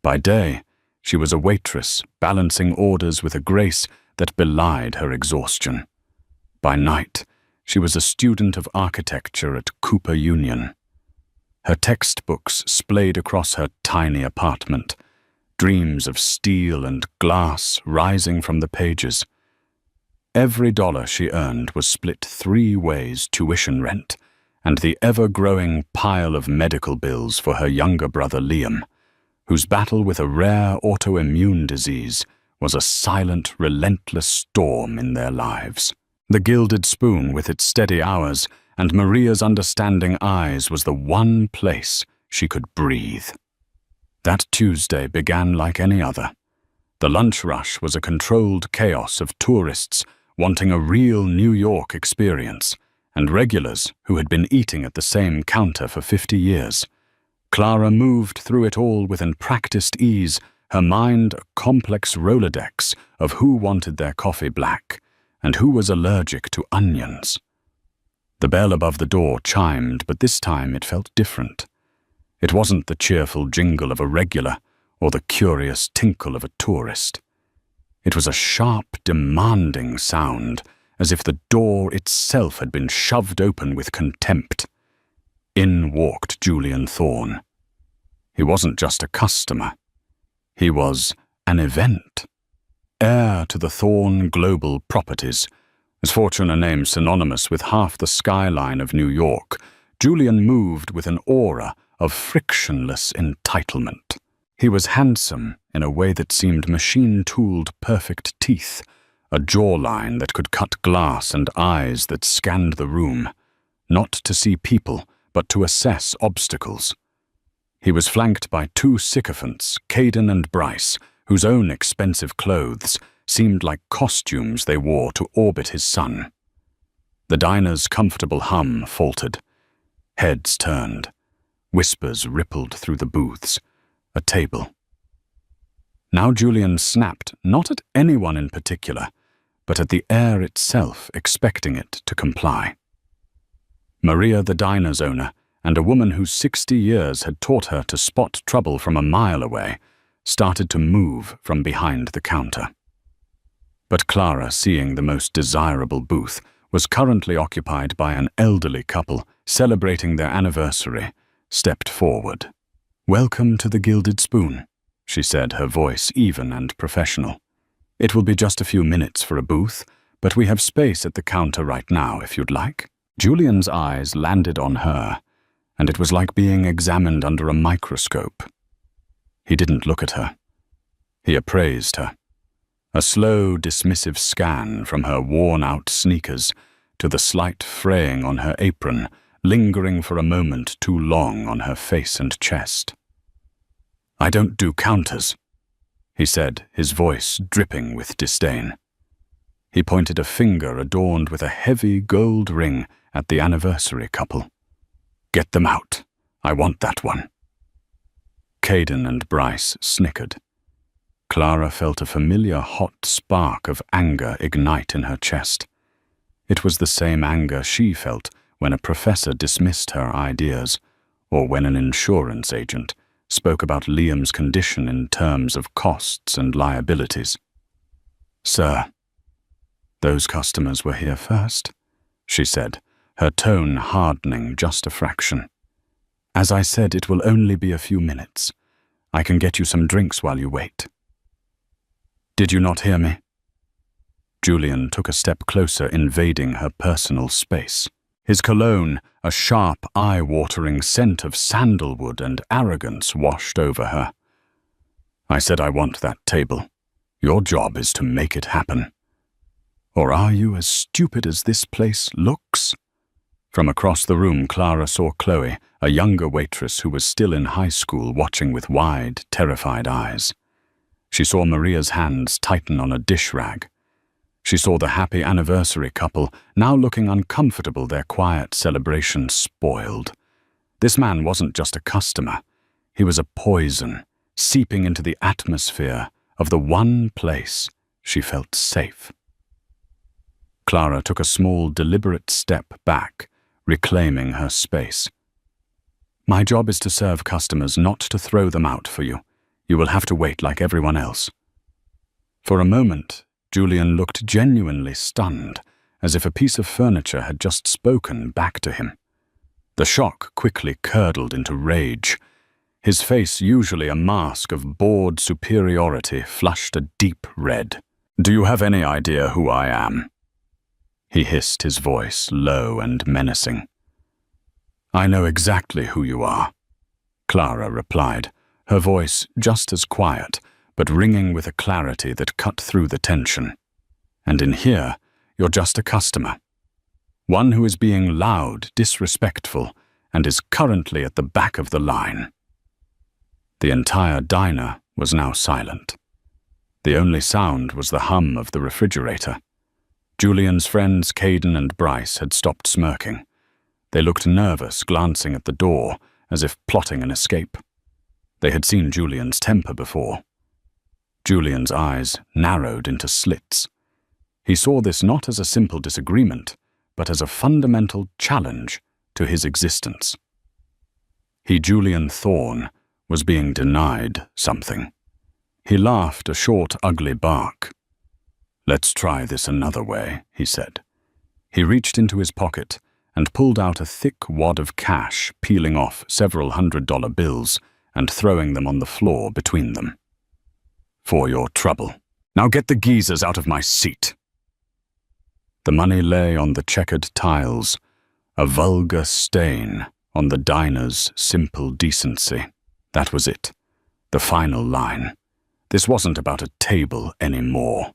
By day, she was a waitress, balancing orders with a grace that belied her exhaustion. By night, she was a student of architecture at Cooper Union. Her textbooks splayed across her tiny apartment, dreams of steel and glass rising from the pages. Every dollar she earned was split 3 ways: tuition rent, and the ever-growing pile of medical bills for her younger brother Liam, whose battle with a rare autoimmune disease was a silent, relentless storm in their lives. The Gilded Spoon, with its steady hours, and Maria's understanding eyes, was the one place she could breathe. That Tuesday began like any other. The lunch rush was a controlled chaos of tourists wanting a real New York experience, and regulars who had been eating at the same counter for 50 years. Clara moved through it all with unpracticed ease, her mind a complex Rolodex of who wanted their coffee black and who was allergic to onions. The bell above the door chimed, but this time it felt different. It wasn't the cheerful jingle of a regular or the curious tinkle of a tourist. It was a sharp, demanding sound, as if the door itself had been shoved open with contempt. In walked Julian Thorne. He wasn't just a customer. He was an event. Heir to the Thorne Global Properties, as fortune a name synonymous with half the skyline of New York, Julian moved with an aura of frictionless entitlement. He was handsome in a way that seemed machine-tooled perfect teeth, a jawline that could cut glass and eyes that scanned the room, not to see people, but to assess obstacles. He was flanked by 2 sycophants, Caden and Bryce, whose own expensive clothes seemed like costumes they wore to orbit his son. The diner's comfortable hum faltered. Heads turned. Whispers rippled through the booths. A table. Now Julian snapped, not at anyone in particular, but at the air itself, expecting it to comply. Maria, the diner's owner, and a woman whose 60 years had taught her to spot trouble from a mile away, started to move from behind the counter. But Clara, seeing the most desirable booth, was currently occupied by an elderly couple celebrating their anniversary, stepped forward. "Welcome to the Gilded Spoon," she said, her voice even and professional. "It will be just a few minutes for a booth, but we have space at the counter right now if you'd like." Julian's eyes landed on her, and it was like being examined under a microscope. He didn't look at her. He appraised her. A slow, dismissive scan from her worn-out sneakers to the slight fraying on her apron, lingering for a moment too long on her face and chest. "I don't do counters," he said, his voice dripping with disdain. He pointed a finger adorned with a heavy gold ring at the anniversary couple. "Get them out. I want that one." Caden and Bryce snickered. Clara felt a familiar hot spark of anger ignite in her chest. It was the same anger she felt when a professor dismissed her ideas, or when an insurance agent spoke about Liam's condition in terms of costs and liabilities. "Sir, those customers were here first," she said, her tone hardening just a fraction. "As I said, it will only be a few minutes. I can get you some drinks while you wait." "Did you not hear me?" Julian took a step closer, invading her personal space. His cologne, a sharp, eye-watering scent of sandalwood and arrogance, washed over her. "I said I want that table. Your job is to make it happen. Or are you as stupid as this place looks?" From across the room, Clara saw Chloe, a younger waitress who was still in high school, watching with wide, terrified eyes. She saw Maria's hands tighten on a dish rag. She saw the happy anniversary couple, now looking uncomfortable, their quiet celebration spoiled. This man wasn't just a customer. He was a poison, seeping into the atmosphere of the one place she felt safe. Clara took a small, deliberate step back, reclaiming her space. "My job is to serve customers, not to throw them out for you. You will have to wait like everyone else." For a moment, Julian looked genuinely stunned, as if a piece of furniture had just spoken back to him. The shock quickly curdled into rage. His face, usually a mask of bored superiority, flushed a deep red. "Do you have any idea who I am?" he hissed, his voice low and menacing. "I know exactly who you are," Clara replied, her voice just as quiet, but ringing with a clarity that cut through the tension. "And in here, you're just a customer. One who is being loud, disrespectful, and is currently at the back of the line." The entire diner was now silent. The only sound was the hum of the refrigerator. Julian's friends Caden and Bryce had stopped smirking. They looked nervous, glancing at the door, as if plotting an escape. They had seen Julian's temper before. Julian's eyes narrowed into slits. He saw this not as a simple disagreement, but as a fundamental challenge to his existence. Julian Thorne, was being denied something. He laughed a short, ugly bark. "Let's try this another way," he said. He reached into his pocket and pulled out a thick wad of cash, peeling off several $100 bills and throwing them on the floor between them. "For your trouble. Now get the geezers out of my seat." The money lay on the checkered tiles, a vulgar stain on the diner's simple decency. That was it, the final line. This wasn't about a table anymore.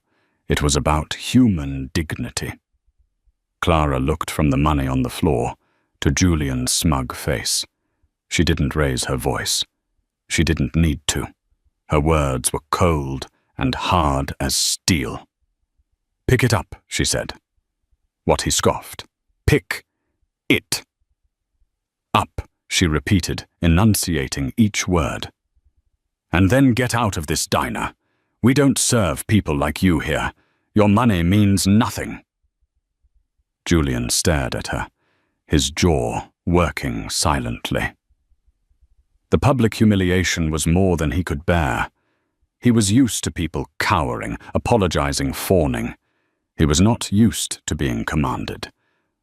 It was about human dignity. Clara looked from the money on the floor to Julian's smug face. She didn't raise her voice. She didn't need to. Her words were cold and hard as steel. "Pick it up," she said. What he scoffed. "Pick it up," she repeated, enunciating each word. "And then get out of this diner. We don't serve people like you here. Your money means nothing." Julian stared at her, his jaw working silently. The public humiliation was more than he could bear. He was used to people cowering, apologizing, fawning. He was not used to being commanded.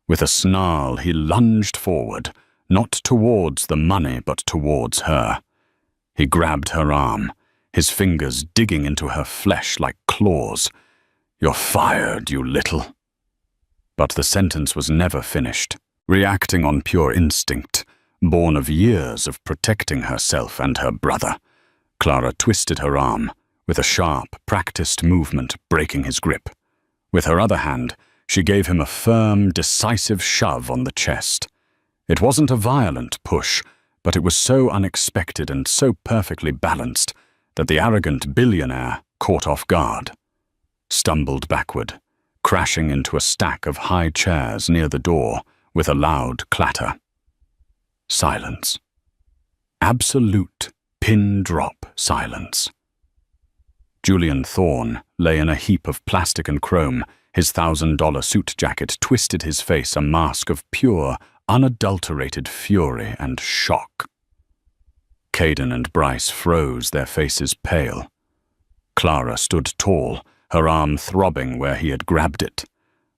With a snarl, he lunged forward, not towards the money, but towards her. He grabbed her arm, his fingers digging into her flesh like claws. "You're fired, you little." But the sentence was never finished. Reacting on pure instinct, born of years of protecting herself and her brother, Clara twisted her arm, with a sharp, practiced movement breaking his grip. With her other hand, she gave him a firm, decisive shove on the chest. It wasn't a violent push, but it was so unexpected and so perfectly balanced that the arrogant billionaire, caught off guard, stumbled backward, crashing into a stack of high chairs near the door with a loud clatter. Silence. Absolute pin-drop silence. Julian Thorne lay in a heap of plastic and chrome, his $1,000 suit jacket twisted his face, a mask of pure, unadulterated fury and shock. Caden and Bryce froze, their faces pale. Clara stood tall, her arm throbbing where he had grabbed it,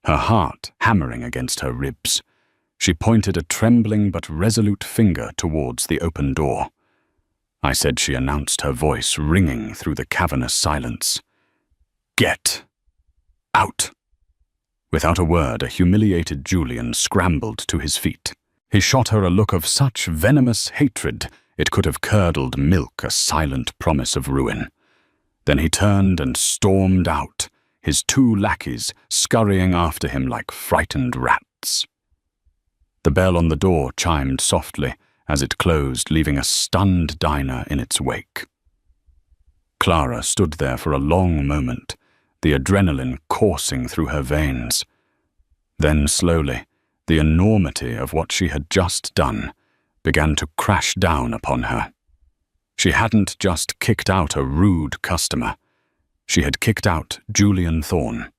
her heart hammering against her ribs. She pointed a trembling but resolute finger towards the open door. I said, she announced, her voice ringing through the cavernous silence. "Get out!" Without a word, a humiliated Julian scrambled to his feet. He shot her a look of such venomous hatred it could have curdled milk, a silent promise of ruin. Then he turned and stormed out, his 2 lackeys scurrying after him like frightened rats. The bell on the door chimed softly as it closed, leaving a stunned diner in its wake. Clara stood there for a long moment, the adrenaline coursing through her veins. Then slowly, the enormity of what she had just done began to crash down upon her. She hadn't just kicked out a rude customer. She had kicked out Julian Thorne.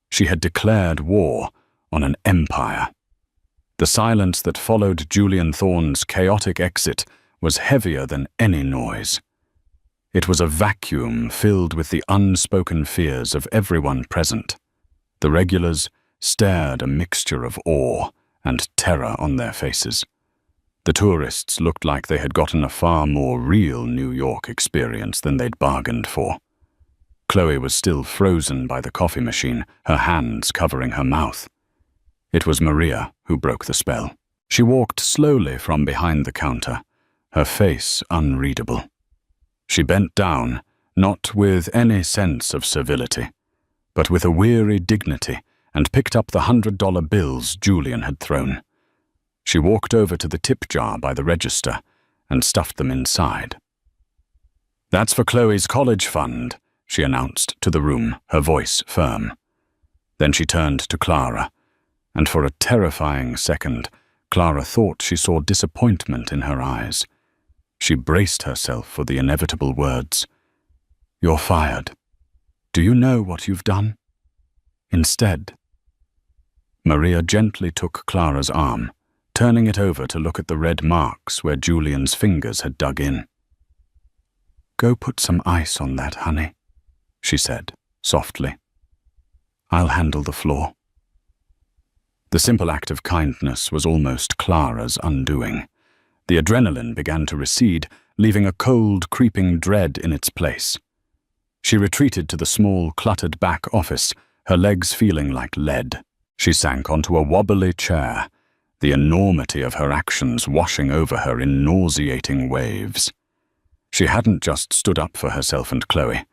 She had declared war on an empire. The silence that followed Julian Thorne's chaotic exit was heavier than any noise. It was a vacuum filled with the unspoken fears of everyone present. The regulars stared, a mixture of awe and terror on their faces. The tourists looked like they had gotten a far more real New York experience than they'd bargained for. Chloe was still frozen by the coffee machine, her hands covering her mouth. It was Maria who broke the spell. She walked slowly from behind the counter, her face unreadable. She bent down, not with any sense of civility, but with a weary dignity, and picked up the $100 bills Julian had thrown. She walked over to the tip jar by the register and stuffed them inside. "That's for Chloe's college fund," she announced to the room, her voice firm. Then she turned to Clara, and for a terrifying second, Clara thought she saw disappointment in her eyes. She braced herself for the inevitable words. "You're fired. Do you know what you've done?" Instead, Maria gently took Clara's arm, turning it over to look at the red marks where Julian's fingers had dug in. "Go put some ice on that, honey," she said, softly. "I'll handle the floor." The simple act of kindness was almost Clara's undoing. The adrenaline began to recede, leaving a cold, creeping dread in its place. She retreated to the small, cluttered back office, her legs feeling like lead. She sank onto a wobbly chair, the enormity of her actions washing over her in nauseating waves. She hadn't just stood up for herself and Chloe.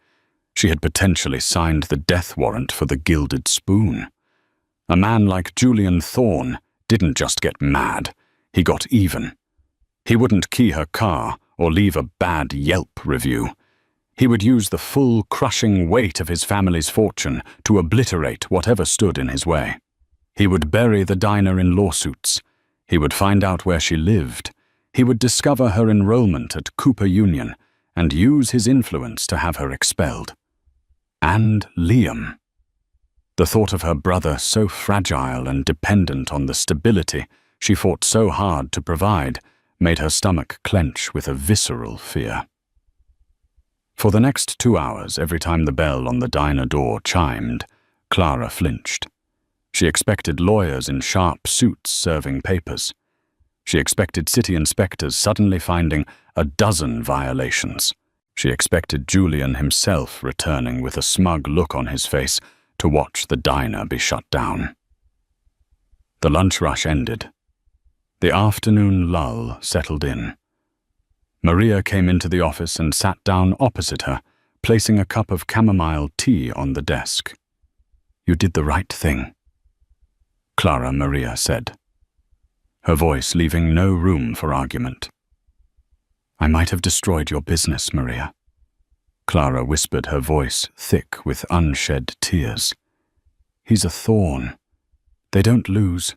She had potentially signed the death warrant for the Gilded Spoon. A man like Julian Thorne didn't just get mad, he got even. He wouldn't key her car or leave a bad Yelp review. He would use the full, crushing weight of his family's fortune to obliterate whatever stood in his way. He would bury the diner in lawsuits. He would find out where she lived. He would discover her enrollment at Cooper Union and use his influence to have her expelled. And Liam. The thought of her brother, so fragile and dependent on the stability she fought so hard to provide, made her stomach clench with a visceral fear. For the next 2 hours, every time the bell on the diner door chimed, Clara flinched. She expected lawyers in sharp suits serving papers. She expected city inspectors suddenly finding a dozen violations. She expected Julian himself returning with a smug look on his face to watch the diner be shut down. The lunch rush ended. The afternoon lull settled in. Maria came into the office and sat down opposite her, placing a cup of chamomile tea on the desk. "You did the right thing," Clara Maria said, her voice leaving no room for argument. "I might have destroyed your business, Maria," Clara whispered, her voice thick with unshed tears. "He's a thorn. They don't lose."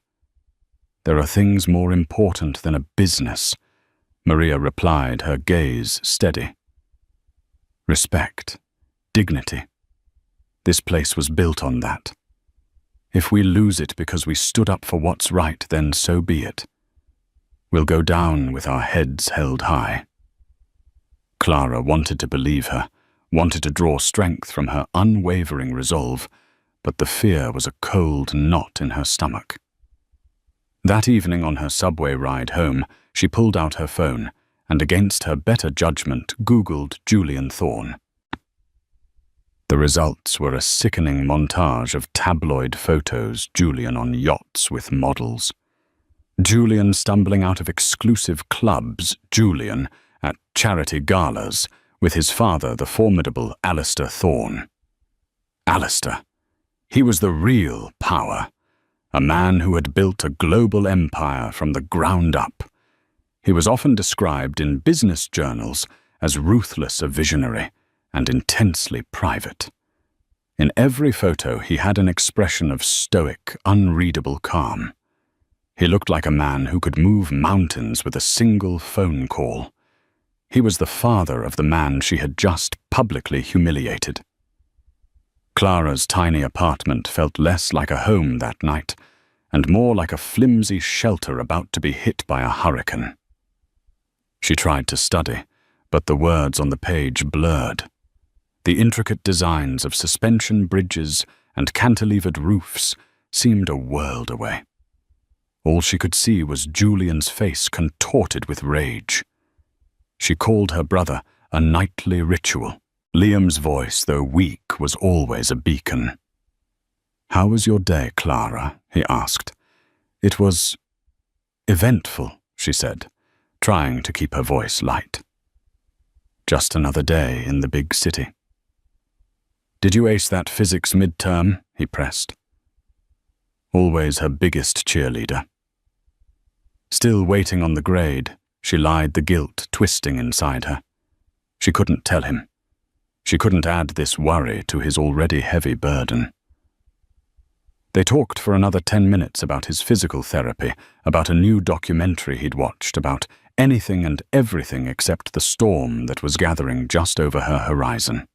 "There are things more important than a business," Maria replied, her gaze steady. "Respect, dignity. This place was built on that. If we lose it because we stood up for what's right, then so be it. We'll go down with our heads held high." Clara wanted to believe her, wanted to draw strength from her unwavering resolve, but the fear was a cold knot in her stomach. That evening on her subway ride home, she pulled out her phone and, against her better judgment, Googled Julian Thorne. The results were a sickening montage of tabloid photos, Julian on yachts with models. Julian stumbling out of exclusive clubs, Julian at charity galas, with his father, the formidable Alistair Thorne. Alistair. He was the real power. A man who had built a global empire from the ground up. He was often described in business journals as ruthless a visionary and intensely private. In every photo, he had an expression of stoic, unreadable calm. He looked like a man who could move mountains with a single phone call. He was the father of the man she had just publicly humiliated. Clara's tiny apartment felt less like a home that night, and more like a flimsy shelter about to be hit by a hurricane. She tried to study, but the words on the page blurred. The intricate designs of suspension bridges and cantilevered roofs seemed a world away. All she could see was Julian's face contorted with rage. She called her brother a nightly ritual. Liam's voice, though weak, was always a beacon. "How was your day, Clara?" he asked. "It was eventful," she said, trying to keep her voice light. "Just another day in the big city." "Did you ace that physics midterm?" he pressed. Always her biggest cheerleader. Still waiting on the grade, she lied, the guilt twisting inside her. She couldn't tell him. She couldn't add this worry to his already heavy burden. They talked for another 10 minutes about his physical therapy, about a new documentary he'd watched, about anything and everything except the storm that was gathering just over her horizon.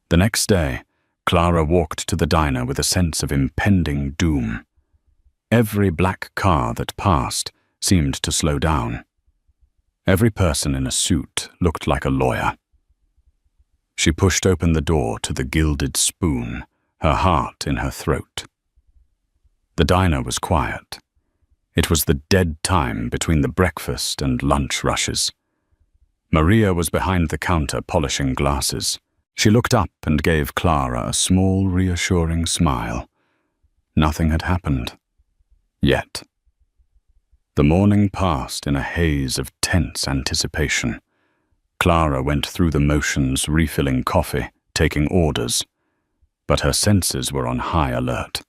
The next day, Clara walked to the diner with a sense of impending doom. Every black car that passed seemed to slow down. Every person in a suit looked like a lawyer. She pushed open the door to the Gilded Spoon, her heart in her throat. The diner was quiet. It was the dead time between the breakfast and lunch rushes. Maria was behind the counter polishing glasses. She looked up and gave Clara a small, reassuring smile. Nothing had happened. Yet. The morning passed in a haze of tense anticipation. Clara went through the motions, refilling coffee, taking orders. But her senses were on high alert.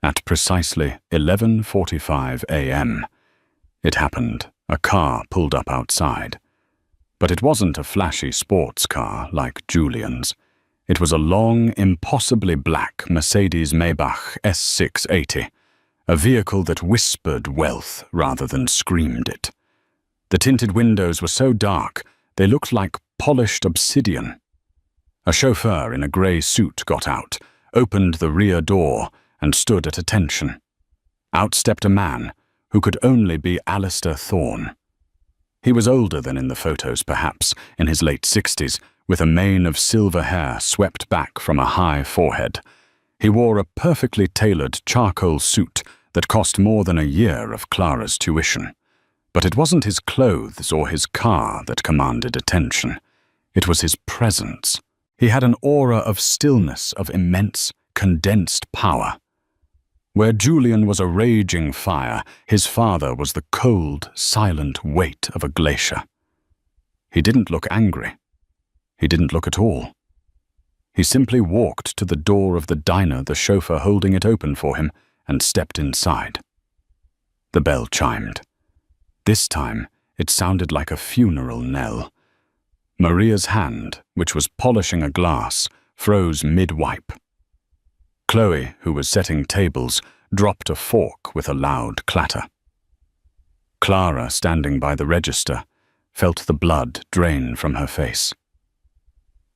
At precisely 11:45 a.m., it happened. A car pulled up outside. But it wasn't a flashy sports car like Julian's. It was a long, impossibly black Mercedes-Maybach S680, a vehicle that whispered wealth rather than screamed it. The tinted windows were so dark, they looked like polished obsidian. A chauffeur in a grey suit got out, opened the rear door, and stood at attention. Out stepped a man who could only be Alistair Thorne. He was older than in the photos, perhaps, in his late 60s, with a mane of silver hair swept back from a high forehead. He wore a perfectly tailored charcoal suit that cost more than a year of Clara's tuition. But it wasn't his clothes or his car that commanded attention. It was his presence. He had an aura of stillness, of immense, condensed power. Where Julian was a raging fire, his father was the cold, silent weight of a glacier. He didn't look angry. He didn't look at all. He simply walked to the door of the diner, the chauffeur holding it open for him, and stepped inside. The bell chimed. This time, it sounded like a funeral knell. Maria's hand, which was polishing a glass, froze mid-wipe. Chloe, who was setting tables, dropped a fork with a loud clatter. Clara, standing by the register, felt the blood drain from her face.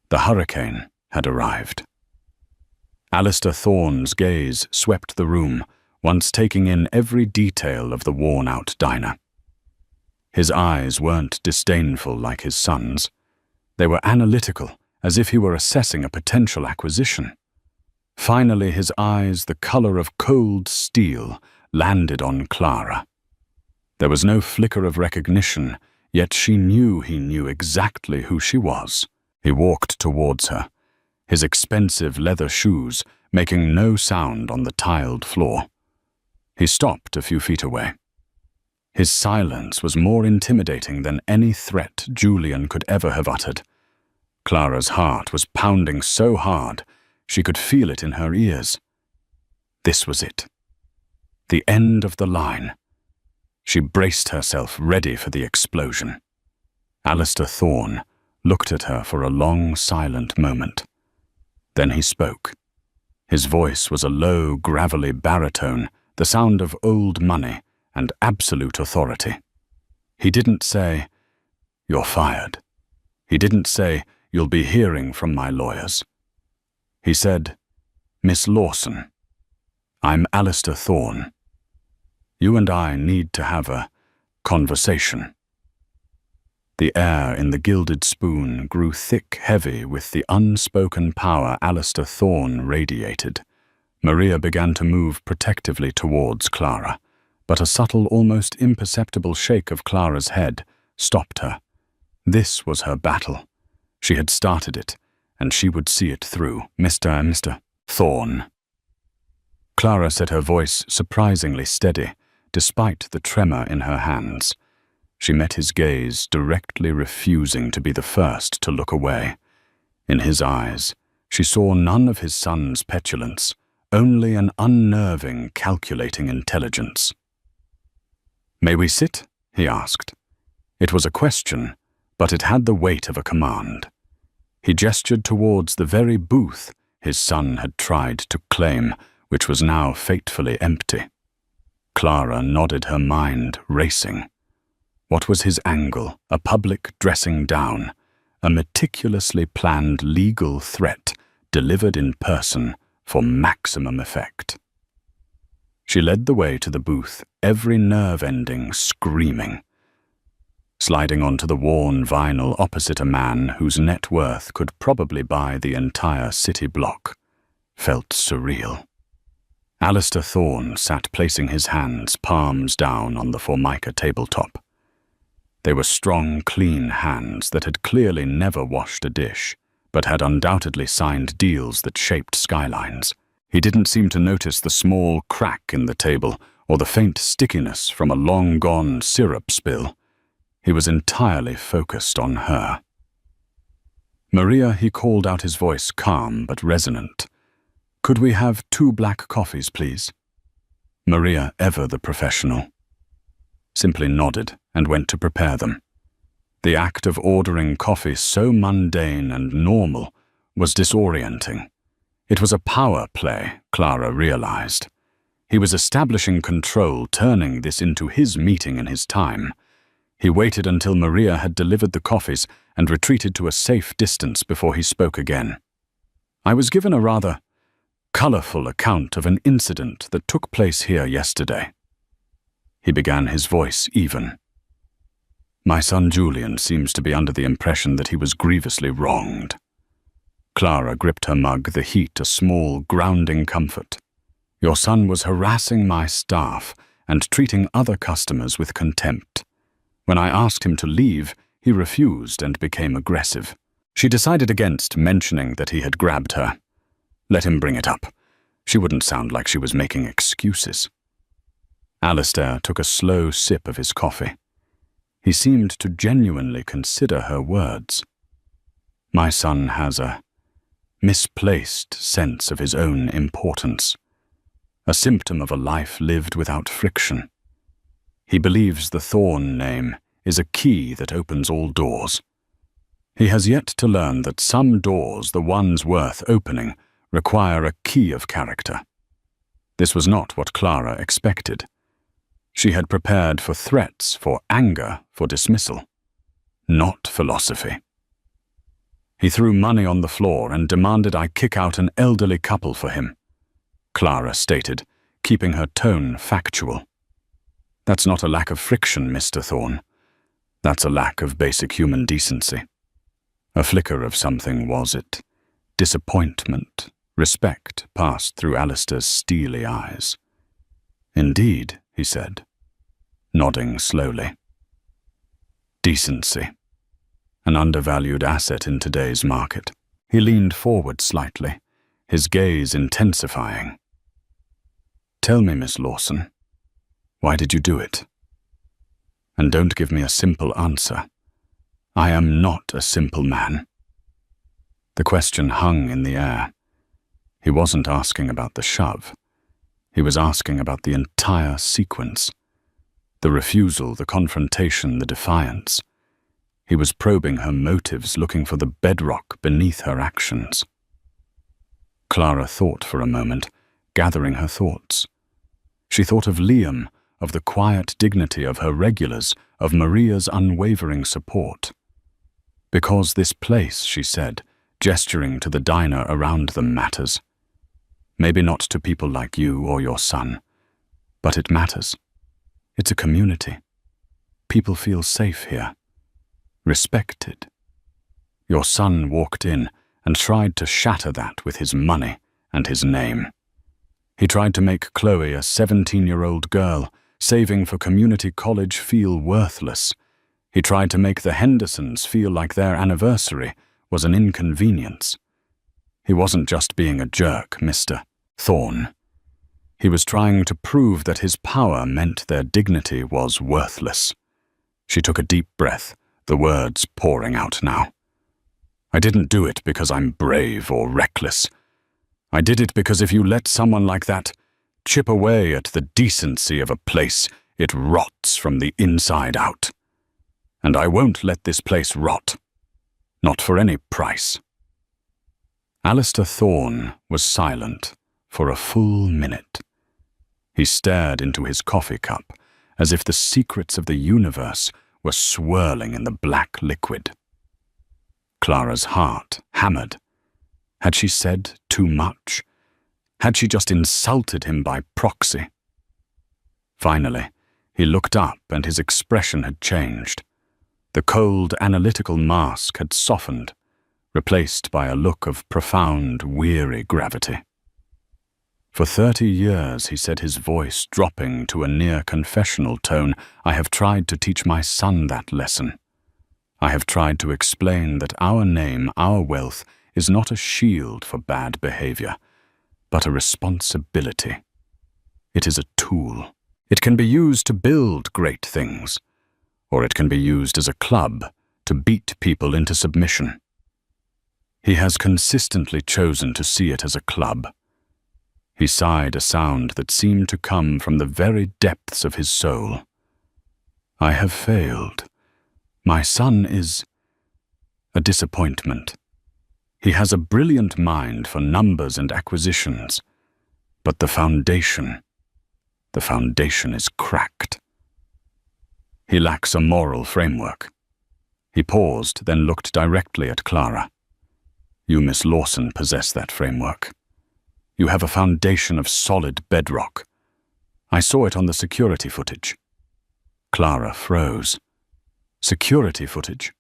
The hurricane had arrived. Alistair Thorne's gaze swept the room, once taking in every detail of the worn-out diner. His eyes weren't disdainful like his son's. They were analytical, as if he were assessing a potential acquisition. Finally, his eyes, the color of cold steel, landed on Clara. There was no flicker of recognition, yet she knew he knew exactly who she was. He walked towards her, his expensive leather shoes making no sound on the tiled floor. He stopped a few feet away. His silence was more intimidating than any threat Julian could ever have uttered. Clara's heart was pounding so hard, she could feel it in her ears. This was it. The end of the line. She braced herself, ready for the explosion. Alistair Thorne looked at her for a long, silent moment. Then he spoke. His voice was a low, gravelly baritone, the sound of old money and absolute authority. He didn't say, "You're fired." He didn't say, "You'll be hearing from my lawyers." He said, "Miss Lawson, I'm Alistair Thorne. You and I need to have a conversation." The air in the gilded spoon grew thick-heavy with the unspoken power Alistair Thorne radiated. Maria began to move protectively towards Clara, but a subtle, almost imperceptible shake of Clara's head stopped her. This was her battle. She had started it, and she would see it through. Mr. Thorne. Clara said, her voice surprisingly steady, despite the tremor in her hands. She met his gaze, directly refusing to be the first to look away. In his eyes, she saw none of his son's petulance, only an unnerving, calculating intelligence. "May we sit?" he asked. It was a question, but it had the weight of a command. He gestured towards the very booth his son had tried to claim, which was now fatefully empty. Clara nodded, her mind racing. What was his angle? A public dressing down, a meticulously planned legal threat delivered in person for maximum effect. She led the way to the booth, every nerve ending screaming. Sliding onto the worn vinyl opposite a man whose net worth could probably buy the entire city block, felt surreal. Alistair Thorne sat placing his hands, palms down, on the Formica tabletop. They were strong, clean hands that had clearly never washed a dish, but had undoubtedly signed deals that shaped skylines. He didn't seem to notice the small crack in the table or the faint stickiness from a long-gone syrup spill. He was entirely focused on her. "Maria," he called out, his voice calm but resonant. "Could we have 2 black coffees, please?" Maria, ever the professional, simply nodded and went to prepare them. The act of ordering coffee, so mundane and normal, was disorienting. It was a power play, Clara realized. He was establishing control, turning this into his meeting in his time. He waited until Maria had delivered the coffees and retreated to a safe distance before he spoke again. "I was given a rather colorful account of an incident that took place here yesterday." He began, his voice even. "My son Julian seems to be under the impression that he was grievously wronged." Clara gripped her mug, the heat a small, grounding comfort. "Your son was harassing my staff and treating other customers with contempt. When I asked him to leave, he refused and became aggressive." She decided against mentioning that he had grabbed her. Let him bring it up. She wouldn't sound like she was making excuses. Alistair took a slow sip of his coffee. He seemed to genuinely consider her words. "My son has a misplaced sense of his own importance, a symptom of a life lived without friction. He believes the Thorne name is a key that opens all doors. He has yet to learn that some doors, the ones worth opening, require a key of character." This was not what Clara expected. She had prepared for threats, for anger, for dismissal, not philosophy. He threw money on the floor and demanded I kick out an elderly couple for him, Clara stated, keeping her tone factual. "That's not a lack of friction, Mr. Thorne. That's a lack of basic human decency." A flicker of something, was it? Disappointment, respect passed through Alistair's steely eyes. "Indeed," he said, nodding slowly. "Decency, an undervalued asset in today's market." He leaned forward slightly, his gaze intensifying. "Tell me, Miss Lawson, why did you do it? And don't give me a simple answer. I am not a simple man." The question hung in the air. He wasn't asking about the shove. He was asking about the entire sequence. The refusal, the confrontation, the defiance. He was probing her motives, looking for the bedrock beneath her actions. Clara thought for a moment, gathering her thoughts. She thought of Liam, of the quiet dignity of her regulars, of Maria's unwavering support. "Because this place," she said, gesturing to the diner around them, "matters. Maybe not to people like you or your son, but it matters. It's a community. People feel safe here. respected. Your son walked in and tried to shatter that with his money and his name. He tried to make Chloe, a 17-year-old girl, saving for community college, feel worthless. He tried to make the Hendersons feel like their anniversary was an inconvenience. He wasn't just being a jerk, Mr. Thorne. He was trying to prove that his power meant their dignity was worthless. She took a deep breath, the words pouring out now. I didn't do it because I'm brave or reckless. I did it because if you let someone like that chip away at the decency of a place, it rots from the inside out. And I won't let this place rot. Not for any price. Alistair Thorne was silent for a full minute. He stared into his coffee cup as if the secrets of the universe were swirling in the black liquid. Clara's heart hammered. Had she said too much? Had she just insulted him by proxy? Finally, he looked up and his expression had changed. The cold, analytical mask had softened, replaced by a look of profound, weary gravity. For 30 years, he said, his voice dropping to a near-confessional tone, I have tried to teach my son that lesson. I have tried to explain that our name, our wealth, is not a shield for bad behavior, but a responsibility. It is a tool. It can be used to build great things, or it can be used as a club to beat people into submission. He has consistently chosen to see it as a club. He sighed a sound that seemed to come from the very depths of his soul. I have failed. My son is a disappointment. He has a brilliant mind for numbers and acquisitions, but the foundation is cracked. He lacks a moral framework. He paused, then looked directly at Clara. You, Miss Lawson, possess that framework. You have a foundation of solid bedrock. I saw it on the security footage. Clara froze. Security footage?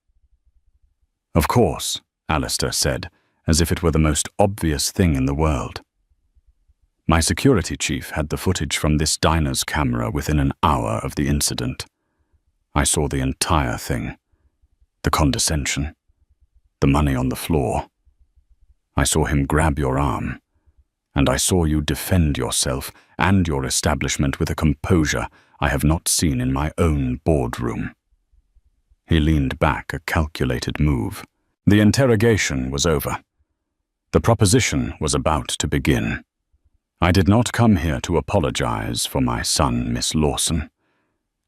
Of course, Alistair said, as if it were the most obvious thing in the world. My security chief had the footage from this diner's camera within an hour of the incident. I saw the entire thing. The condescension. The money on the floor. I saw him grab your arm. And I saw you defend yourself and your establishment with a composure I have not seen in my own boardroom. He leaned back, a calculated move. The interrogation was over. The proposition was about to begin. I did not come here to apologize for my son, Miss Lawson.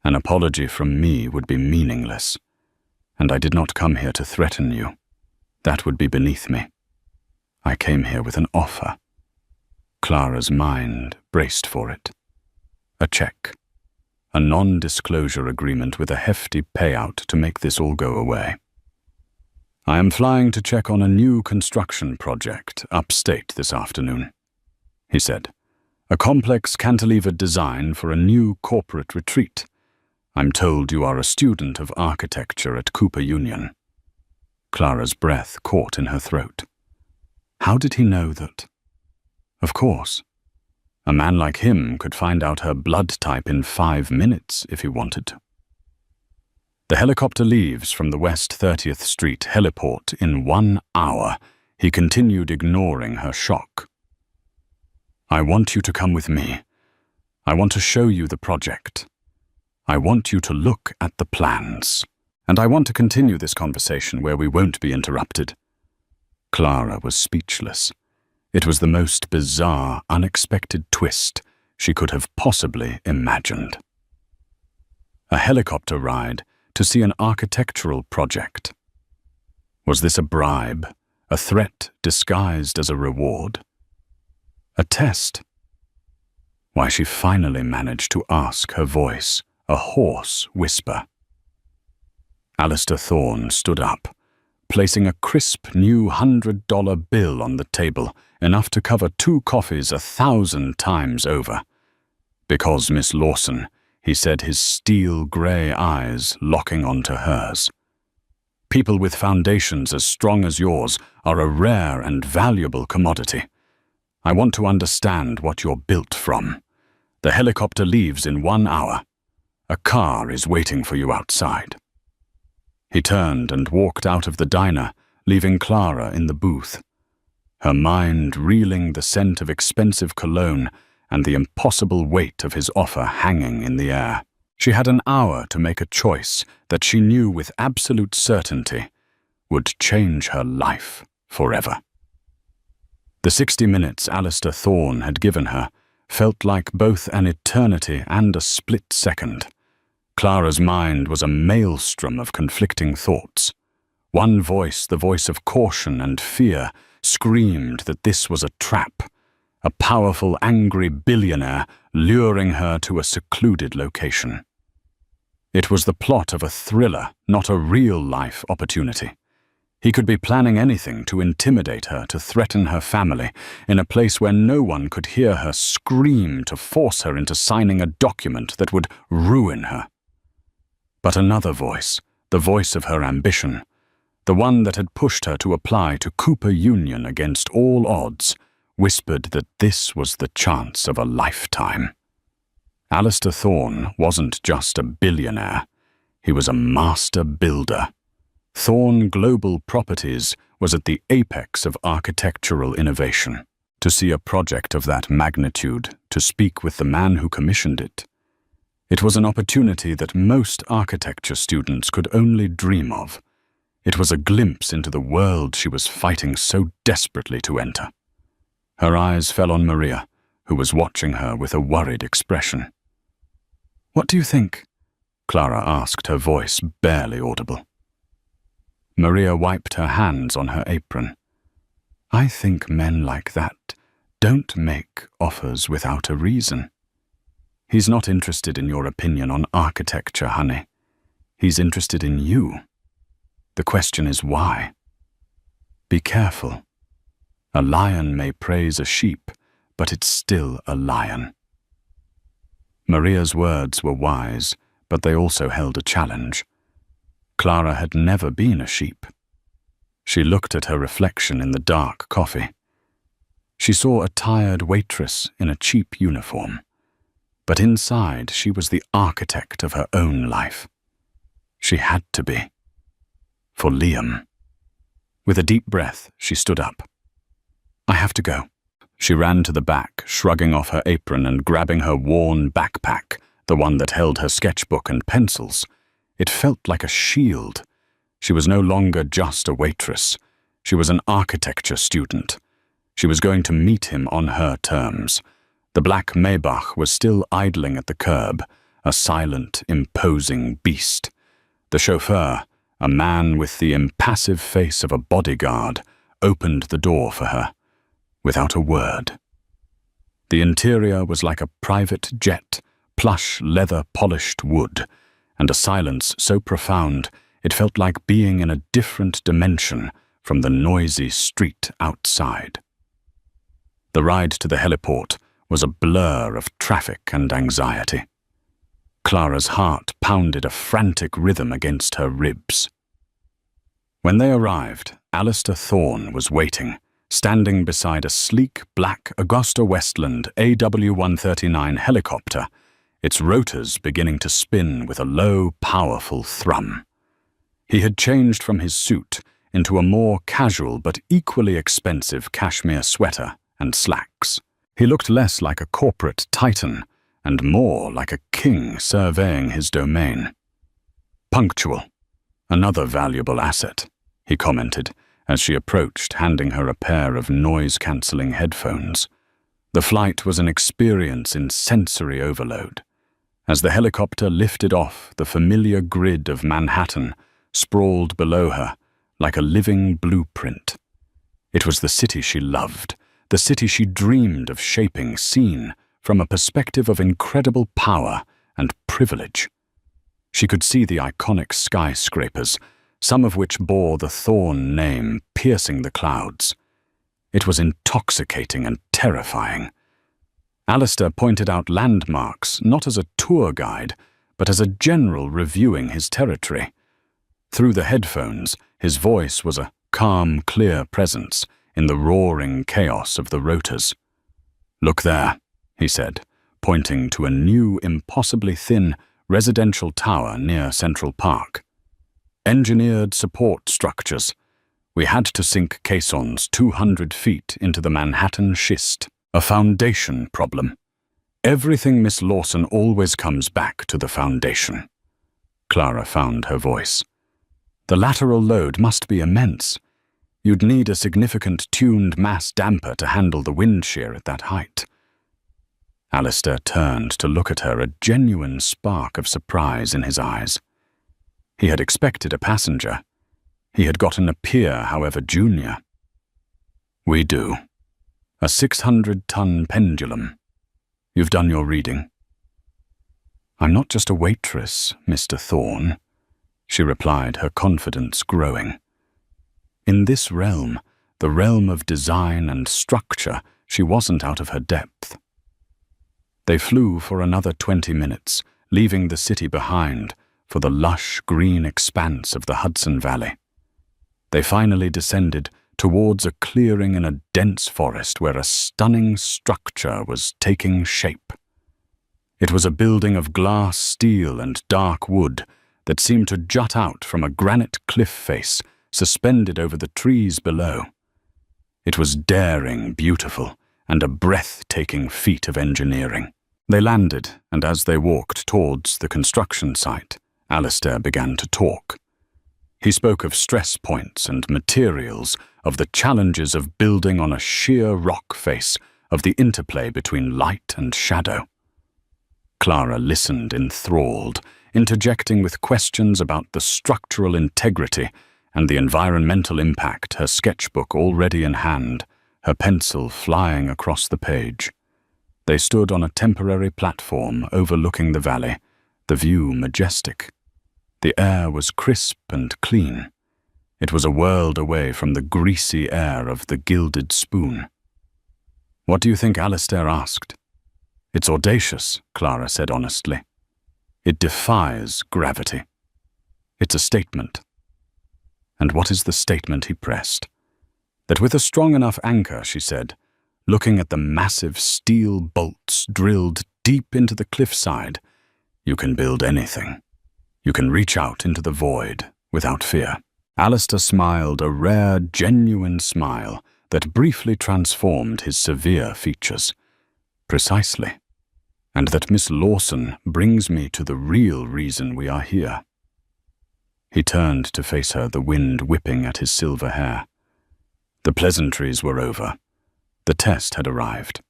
An apology from me would be meaningless. And I did not come here to threaten you. That would be beneath me. I came here with an offer. Clara's mind braced for it. A check. A non-disclosure agreement with a hefty payout to make this all go away. I am flying to check on a new construction project upstate this afternoon, he said. A complex cantilevered design for a new corporate retreat. I'm told you are a student of architecture at Cooper Union. Clara's breath caught in her throat. How did he know that? Of course. A man like him could find out her blood type in 5 minutes if he wanted to. The helicopter leaves from the West 30th Street heliport in 1 hour. He continued, ignoring her shock. I want you to come with me. I want to show you the project. I want you to look at the plans. And I want to continue this conversation where we won't be interrupted. Clara was speechless. It was the most bizarre, unexpected twist she could have possibly imagined. A helicopter ride to see an architectural project. Was this a bribe, a threat disguised as a reward? A test? Why, she finally managed to ask her voice, a hoarse whisper. Alistair Thorne stood up, placing a crisp new $100 bill on the table, enough to cover 2 coffees 1,000 times over. Because Miss Lawson, he said, his steel grey eyes locking onto hers. People with foundations as strong as yours are a rare and valuable commodity. I want to understand what you're built from. The helicopter leaves in 1 hour. A car is waiting for you outside." He turned and walked out of the diner, leaving Clara in the booth, her mind reeling the scent of expensive cologne and the impossible weight of his offer hanging in the air. She had an hour to make a choice that she knew with absolute certainty would change her life forever. The 60 minutes Alistair Thorne had given her felt like both an eternity and a split second. Clara's mind was a maelstrom of conflicting thoughts. One voice, the voice of caution and fear, screamed that this was a trap, a powerful, angry billionaire luring her to a secluded location. It was the plot of a thriller, not a real-life opportunity. He could be planning anything to intimidate her, to threaten her family, in a place where no one could hear her scream to force her into signing a document that would ruin her. But another voice, the voice of her ambition, the one that had pushed her to apply to Cooper Union against all odds, whispered that this was the chance of a lifetime. Alistair Thorne wasn't just a billionaire. He was a master builder. Thorne Global Properties was at the apex of architectural innovation. To see a project of that magnitude, to speak with the man who commissioned it, it was an opportunity that most architecture students could only dream of. It was a glimpse into the world she was fighting so desperately to enter. Her eyes fell on Maria, who was watching her with a worried expression. "What do you think?" Clara asked, her voice barely audible. Maria wiped her hands on her apron. "I think men like that don't make offers without a reason. He's not interested in your opinion on architecture, honey. He's interested in you. The question is why. Be careful. A lion may praise a sheep, but it's still a lion." Maria's words were wise, but they also held a challenge. Clara had never been a sheep. She looked at her reflection in the dark coffee. She saw a tired waitress in a cheap uniform, but inside she was the architect of her own life. She had to be. For Liam. With a deep breath, she stood up. "I have to go." She ran to the back, shrugging off her apron and grabbing her worn backpack, the one that held her sketchbook and pencils. It felt like a shield. She was no longer just a waitress. She was an architecture student. She was going to meet him on her terms. The black Maybach was still idling at the curb, a silent, imposing beast. The chauffeur, a man with the impassive face of a bodyguard, opened the door for her, without a word. The interior was like a private jet, plush leather-polished wood, and a silence so profound it felt like being in a different dimension from the noisy street outside. The ride to the heliport was a blur of traffic and anxiety. Clara's heart pounded a frantic rhythm against her ribs. When they arrived, Alistair Thorne was waiting, standing beside a sleek black Augusta Westland AW-139 helicopter, its rotors beginning to spin with a low, powerful thrum. He had changed from his suit into a more casual but equally expensive cashmere sweater and slacks. He looked less like a corporate titan and more like a king surveying his domain. "Punctual. Another valuable asset," he commented as she approached, handing her a pair of noise-cancelling headphones. The flight was an experience in sensory overload. As the helicopter lifted off, the familiar grid of Manhattan sprawled below her like a living blueprint. It was the city she loved, the city she dreamed of shaping, seen from a perspective of incredible power and privilege. She could see the iconic skyscrapers, some of which bore the Thorne name, piercing the clouds. It was intoxicating and terrifying. Alistair pointed out landmarks, not as a tour guide, but as a general reviewing his territory. Through the headphones, his voice was a calm, clear presence in the roaring chaos of the rotors. "Look there," he said, pointing to a new, impossibly thin residential tower near Central Park. "Engineered support structures. We had to sink caissons 200 feet into the Manhattan schist. A foundation problem. Everything Miss Lawson always comes back to the foundation." Clara found her voice. "The lateral load must be immense. You'd need a significant tuned mass damper to handle the wind shear at that height." Alistair turned to look at her, a genuine spark of surprise in his eyes. He had expected a passenger. He had gotten a peer, however junior. "We do. A 600-ton pendulum. You've done your reading." "I'm not just a waitress, Mr. Thorne," she replied, her confidence growing. In this realm, the realm of design and structure, she wasn't out of her depth. They flew for another 20 minutes, leaving the city behind for the lush green expanse of the Hudson Valley. They finally descended towards a clearing in a dense forest where a stunning structure was taking shape. It was a building of glass, steel, and dark wood that seemed to jut out from a granite cliff face suspended over the trees below. It was daring, beautiful, and a breathtaking feat of engineering. They landed, and as they walked towards the construction site, Alistair began to talk. He spoke of stress points and materials, of the challenges of building on a sheer rock face, of the interplay between light and shadow. Clara listened enthralled, interjecting with questions about the structural integrity and the environmental impact, her sketchbook already in hand, her pencil flying across the page. They stood on a temporary platform overlooking the valley, the view majestic. The air was crisp and clean. It was a world away from the greasy air of the Gilded Spoon. "What do you think?" Alistair asked. "It's audacious," Clara said honestly. "It defies gravity. It's a statement." "And what is the statement?" he pressed. "That with a strong enough anchor," she said, looking at the massive steel bolts drilled deep into the cliffside, "you can build anything. You can reach out into the void without fear." Alistair smiled, a rare, genuine smile that briefly transformed his severe features. "Precisely. And that Miss Lawson brings me to the real reason we are here." He turned to face her, the wind whipping at his silver hair. The pleasantries were over. The test had arrived.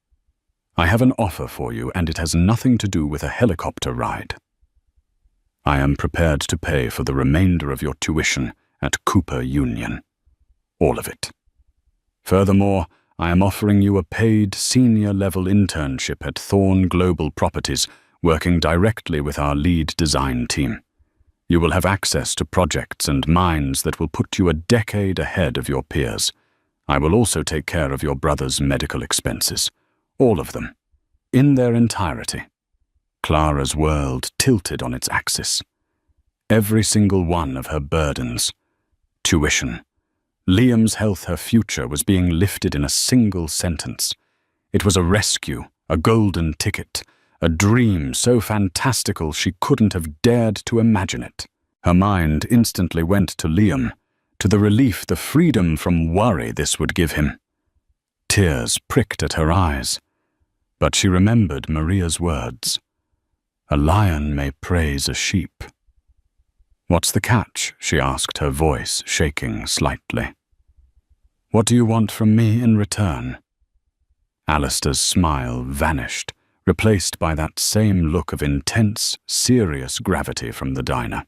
"I have an offer for you, and it has nothing to do with a helicopter ride. I am prepared to pay for the remainder of your tuition at Cooper Union. All of it. Furthermore, I am offering you a paid senior-level internship at Thorne Global Properties, working directly with our lead design team. You will have access to projects and minds that will put you a decade ahead of your peers. I will also take care of your brother's medical expenses. All of them. In their entirety." Clara's world tilted on its axis. Every single one of her burdens. Tuition. Liam's health, her future, was being lifted in a single sentence. It was a rescue, a golden ticket, a dream so fantastical she couldn't have dared to imagine it. Her mind instantly went to Liam, to the relief, the freedom from worry this would give him. Tears pricked at her eyes, but she remembered Maria's words. "A lion may praise a sheep." "What's the catch?" she asked, her voice shaking slightly. "What do you want from me in return?" Alistair's smile vanished, replaced by that same look of intense, serious gravity from the diner.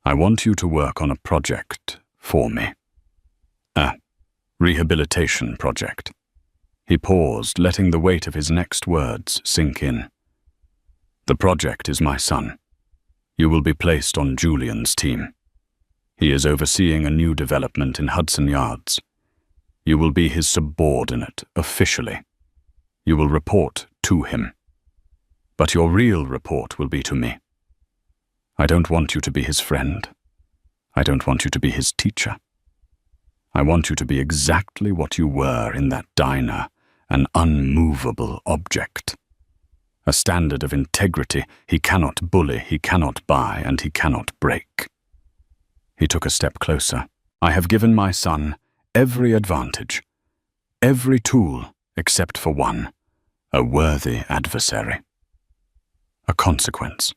"I want you to work on a project for me. A rehabilitation project." He paused, letting the weight of his next words sink in. "The project is my son. You will be placed on Julian's team. He is overseeing a new development in Hudson Yards. You will be his subordinate, officially. You will report to him. But your real report will be to me. I don't want you to be his friend. I don't want you to be his teacher. I want you to be exactly what you were in that diner, an unmovable object. A standard of integrity he cannot bully, he cannot buy, and he cannot break. He took a step closer. I have given my son every advantage, every tool except for one, a worthy adversary. A consequence.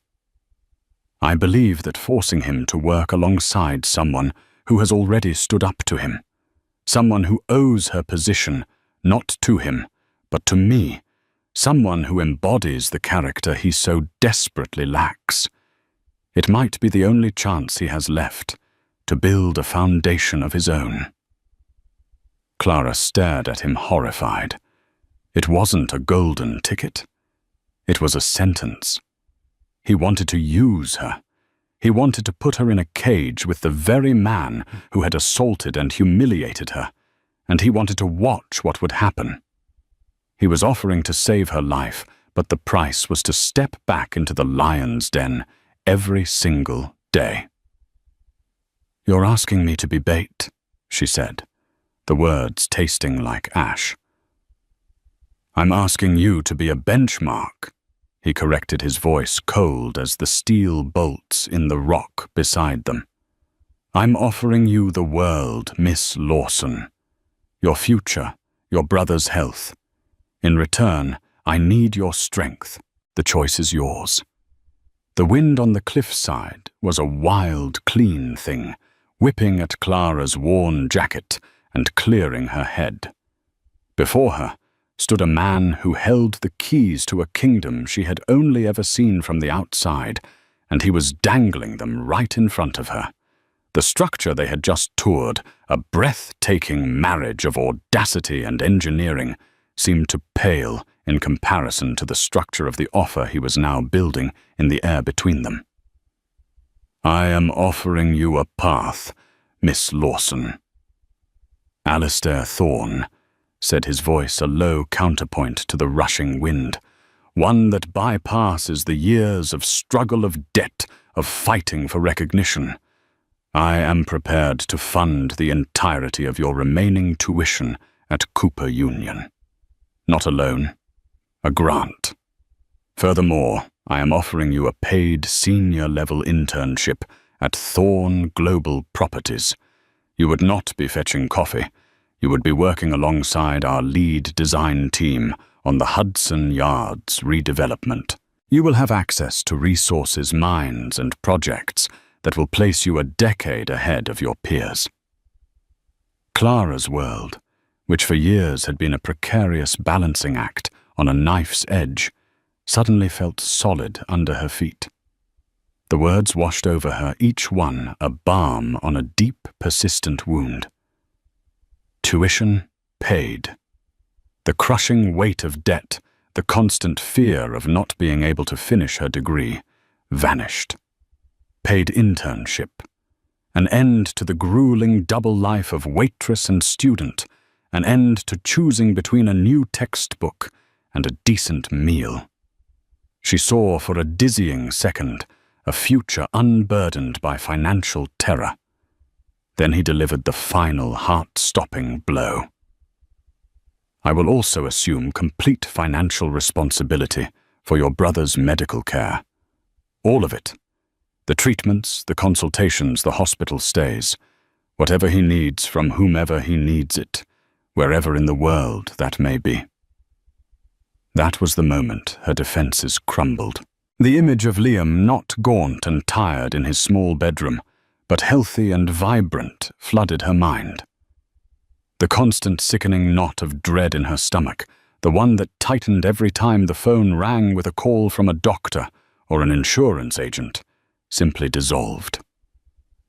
I believe that forcing him to work alongside someone who has already stood up to him, someone who owes her position not to him, but to me, someone who embodies the character he so desperately lacks. It might be the only chance he has left to build a foundation of his own. Clara stared at him horrified. It wasn't a golden ticket. It was a sentence. He wanted to use her. He wanted to put her in a cage with the very man who had assaulted and humiliated her, and he wanted to watch what would happen. He was offering to save her life, but the price was to step back into the lion's den every single day. "You're asking me to be bait," she said, the words tasting like ash. "I'm asking you to be a benchmark," he corrected, his voice cold as the steel bolts in the rock beside them. "I'm offering you the world, Miss Lawson. Your future, your brother's health. In return, I need your strength. The choice is yours." The wind on the cliffside was a wild, clean thing, whipping at Clara's worn jacket and clearing her head. Before her stood a man who held the keys to a kingdom she had only ever seen from the outside, and he was dangling them right in front of her. The structure they had just toured, a breathtaking marriage of audacity and engineering, seemed to pale in comparison to the structure of the offer he was now building in the air between them. "I am offering you a path, Miss Lawson." "Alistair Thorne," said his voice, a low counterpoint to the rushing wind, "one that bypasses the years of struggle, of debt, of fighting for recognition. I am prepared to fund the entirety of your remaining tuition at Cooper Union. Not a loan, a grant. Furthermore, I am offering you a paid senior-level internship at Thorne Global Properties. You would not be fetching coffee. You would be working alongside our lead design team on the Hudson Yards redevelopment. You will have access to resources, minds, and projects that will place you a decade ahead of your peers." Clara's world, which for years had been a precarious balancing act on a knife's edge, suddenly felt solid under her feet. The words washed over her, each one a balm on a deep, persistent wound. Tuition paid. The crushing weight of debt, the constant fear of not being able to finish her degree, vanished. Paid internship. An end to the grueling double life of waitress and student, an end to choosing between a new textbook and a decent meal. She saw for a dizzying second a future unburdened by financial terror. Then he delivered the final heart-stopping blow. "I will also assume complete financial responsibility for your brother's medical care. All of it. The treatments, the consultations, the hospital stays. Whatever he needs from whomever he needs it, wherever in the world that may be." That was the moment her defenses crumbled. The image of Liam, not gaunt and tired in his small bedroom, but healthy and vibrant, flooded her mind. The constant sickening knot of dread in her stomach, the one that tightened every time the phone rang with a call from a doctor or an insurance agent, simply dissolved.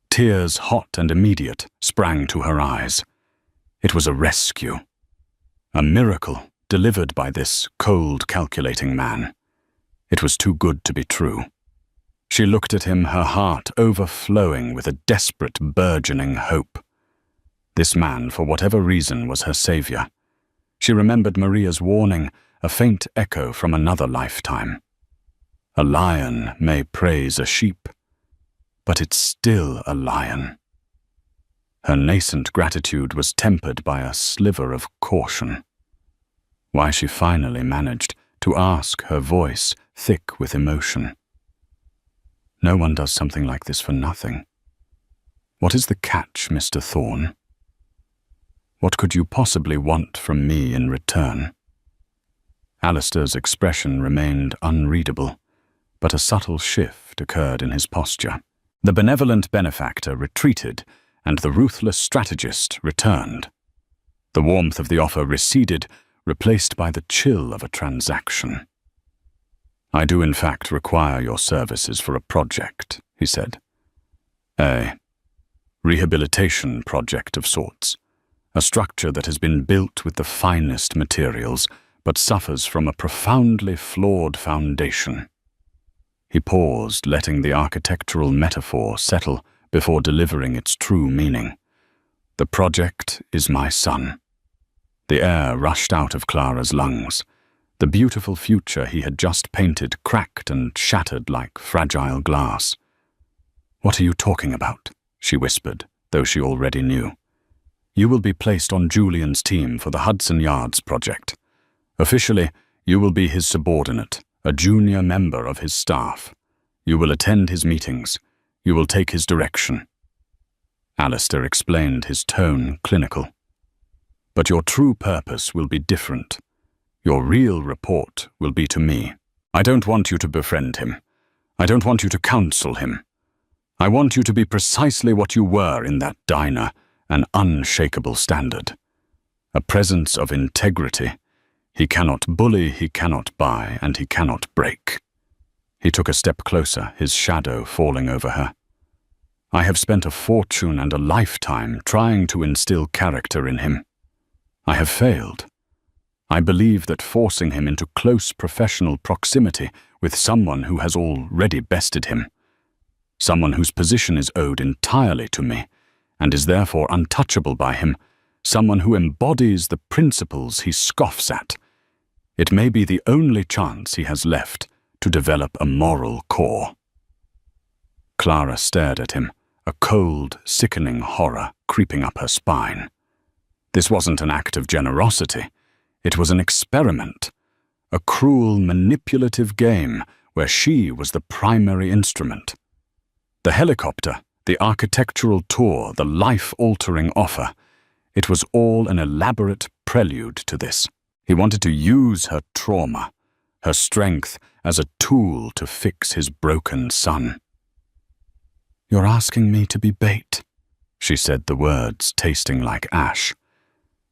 Tears, hot and immediate, sprang to her eyes. It was a rescue. A miracle delivered by this cold, calculating man. It was too good to be true. She looked at him, her heart overflowing with a desperate, burgeoning hope. This man, for whatever reason, was her savior. She remembered Maria's warning, a faint echo from another lifetime. A lion may praise a sheep, but it's still a lion. Her nascent gratitude was tempered by a sliver of caution. Why she finally managed to ask, her voice thick with emotion. No one does something like this for nothing. What is the catch, Mr. Thorne? What could you possibly want from me in return? Alistair's expression remained unreadable, but a subtle shift occurred in his posture. The benevolent benefactor retreated, and the ruthless strategist returned. The warmth of the offer receded, replaced by the chill of a transaction. I do in fact require your services for a project, he said. A rehabilitation project of sorts. A structure that has been built with the finest materials, but suffers from a profoundly flawed foundation. He paused, letting the architectural metaphor settle before delivering its true meaning. The project is my son. The air rushed out of Clara's lungs. The beautiful future he had just painted cracked and shattered like fragile glass. What are you talking about? She whispered, though she already knew. You will be placed on Julian's team for the Hudson Yards project. Officially, you will be his subordinate, a junior member of his staff. You will attend his meetings. You will take his direction. Alistair explained, his tone clinical. But your true purpose will be different. Your real report will be to me. I don't want you to befriend him. I don't want you to counsel him. I want you to be precisely what you were in that diner, an unshakable standard. A presence of integrity. He cannot bully, he cannot buy, and he cannot break. He took a step closer, his shadow falling over her. I have spent a fortune and a lifetime trying to instill character in him. I have failed. I believe that forcing him into close professional proximity with someone who has already bested him, someone whose position is owed entirely to me, and is therefore untouchable by him, someone who embodies the principles he scoffs at, it may be the only chance he has left to develop a moral core. Clara stared at him, a cold, sickening horror creeping up her spine. This wasn't an act of generosity. It was an experiment, a cruel, manipulative game where she was the primary instrument. The helicopter, the architectural tour, the life-altering offer, it was all an elaborate prelude to this. He wanted to use her trauma, her strength, as a tool to fix his broken son. You're asking me to be bait, she said, the words tasting like ash.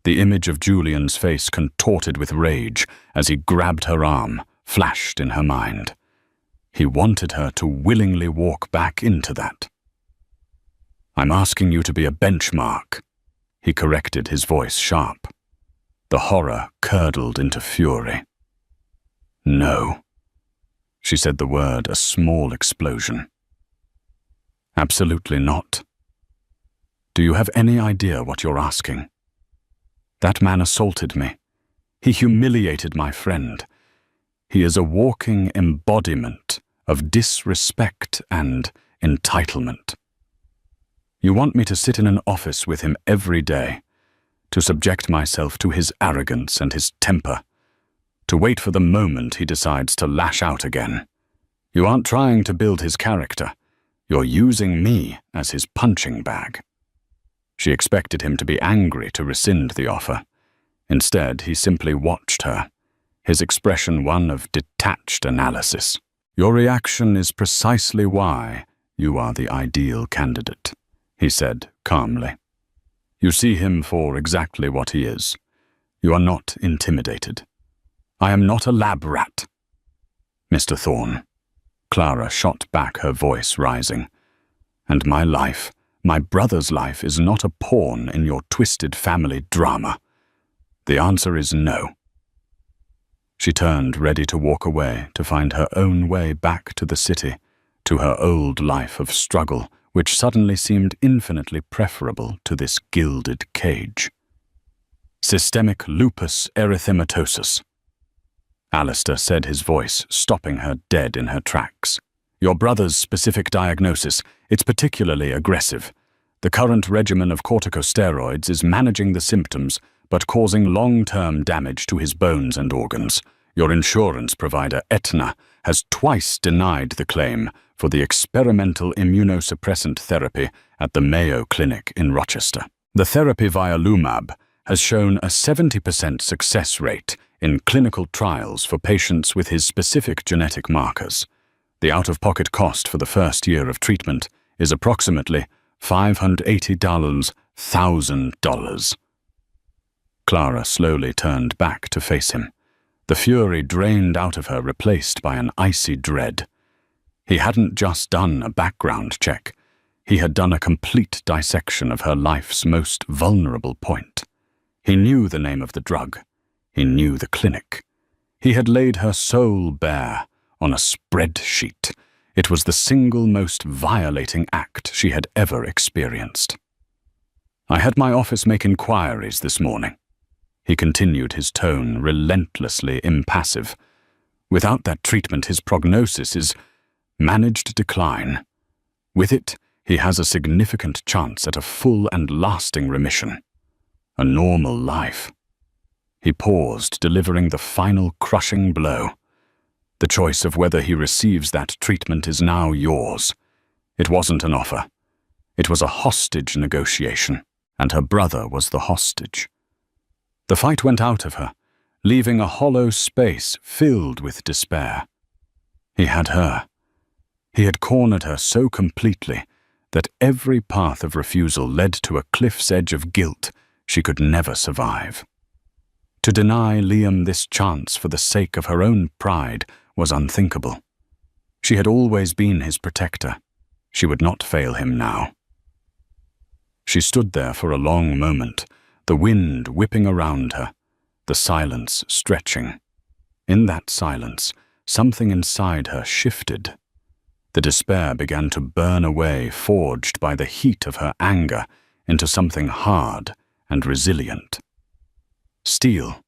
The image of Julian's face contorted with rage as he grabbed her arm, flashed in her mind. He wanted her to willingly walk back into that. I'm asking you to be a benchmark, he corrected, his voice sharp. The horror curdled into fury. No, she said the word, a small explosion. Absolutely not. Do you have any idea what you're asking? That man assaulted me. He humiliated my friend. He is a walking embodiment of disrespect and entitlement. You want me to sit in an office with him every day, to subject myself to his arrogance and his temper, to wait for the moment he decides to lash out again. You aren't trying to build his character. You're using me as his punching bag. She expected him to be angry to rescind the offer. Instead, he simply watched her, his expression one of detached analysis. Your reaction is precisely why you are the ideal candidate, he said calmly. You see him for exactly what he is. You are not intimidated. I am not a lab rat. Mr. Thorne, Clara shot back, her voice rising. And my life, my brother's life, is not a pawn in your twisted family drama. The answer is no. She turned, ready to walk away, to find her own way back to the city, to her old life of struggle, which suddenly seemed infinitely preferable to this gilded cage. Systemic lupus erythematosus. Alistair said, his voice stopping her dead in her tracks. Your brother's specific diagnosis, it's particularly aggressive. The current regimen of corticosteroids is managing the symptoms but causing long-term damage to his bones and organs. Your insurance provider, Aetna, has twice denied the claim for the experimental immunosuppressant therapy at the Mayo Clinic in Rochester. The therapy via Lumab has shown a 70% success rate in clinical trials for patients with his specific genetic markers. The out-of-pocket cost for the first year of treatment is approximately $580,000. Clara slowly turned back to face him, the fury drained out of her replaced by an icy dread. He hadn't just done a background check. He had done a complete dissection of her life's most vulnerable point. He knew the name of the drug. He knew the clinic. He had laid her soul bare on a spreadsheet. It was the single most violating act she had ever experienced. I had my office make inquiries this morning. He continued, his tone relentlessly impassive. Without that treatment, his prognosis is managed decline. With it, he has a significant chance at a full and lasting remission. A normal life. He paused, delivering the final crushing blow. The choice of whether he receives that treatment is now yours. It wasn't an offer. It was a hostage negotiation, and her brother was the hostage. The fight went out of her, leaving a hollow space filled with despair. He had her. He had cornered her so completely that every path of refusal led to a cliff's edge of guilt she could never survive. To deny Liam this chance for the sake of her own pride was unthinkable. She had always been his protector. She would not fail him now. She stood there for a long moment, the wind whipping around her, the silence stretching. In that silence, something inside her shifted. The despair began to burn away, forged by the heat of her anger, into something hard and resilient. Steel.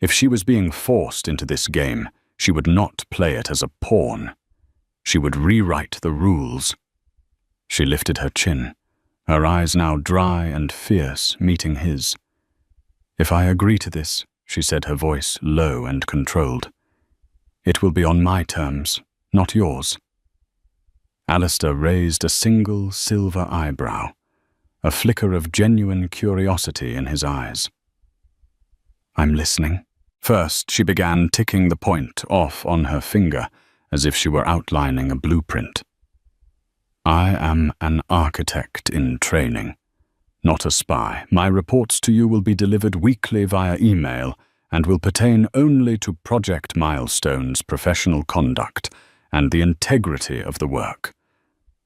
If she was being forced into this game, she would not play it as a pawn. She would rewrite the rules. She lifted her chin, her eyes now dry and fierce, meeting his. "If I agree to this," she said, her voice low and controlled, "it will be on my terms, not yours." Alistair raised a single silver eyebrow, a flicker of genuine curiosity in his eyes. "I'm listening." First, she began ticking the point off on her finger, as if she were outlining a blueprint. "I am an architect in training, not a spy. My reports to you will be delivered weekly via email and will pertain only to project milestones, professional conduct, and the integrity of the work.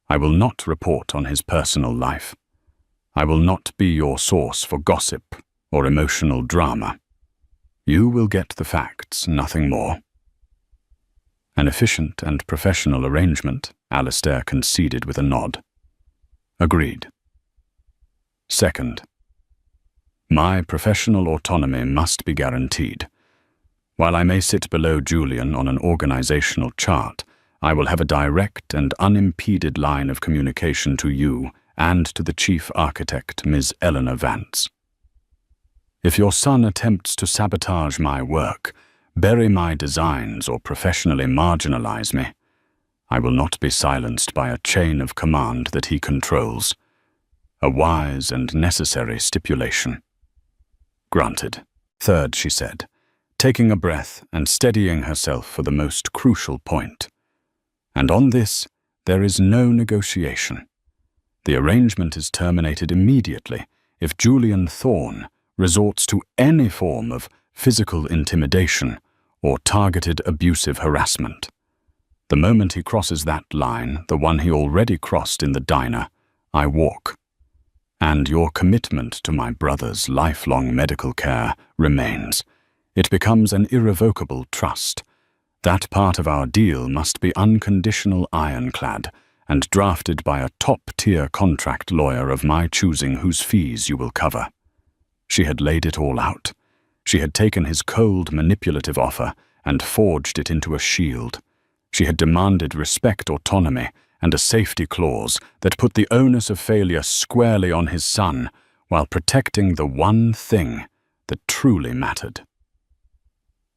I will not report on his personal life. I will not be your source for gossip or emotional drama. You will get the facts, nothing more." "An efficient and professional arrangement," Alistair conceded with a nod. "Agreed." Second, my professional autonomy must be guaranteed. While I may sit below Julian on an organizational chart, I will have a direct and unimpeded line of communication to you and to the chief architect, Ms. Eleanor Vance. If your son attempts to sabotage my work, bury my designs, or professionally marginalize me, I will not be silenced by a chain of command that he controls. A wise and necessary stipulation. Granted. Third, she said, taking a breath and steadying herself for the most crucial point. And on this, there is no negotiation. The arrangement is terminated immediately if Julian Thorne resorts to any form of physical intimidation or targeted abusive harassment. The moment he crosses that line, the one he already crossed in the diner, I walk. And your commitment to my brother's lifelong medical care remains. It becomes an irrevocable trust. That part of our deal must be unconditional ironclad and drafted by a top-tier contract lawyer of my choosing whose fees you will cover. She had laid it all out. She had taken his cold, manipulative offer and forged it into a shield. She had demanded respect, autonomy, and a safety clause that put the onus of failure squarely on his son while protecting the one thing that truly mattered.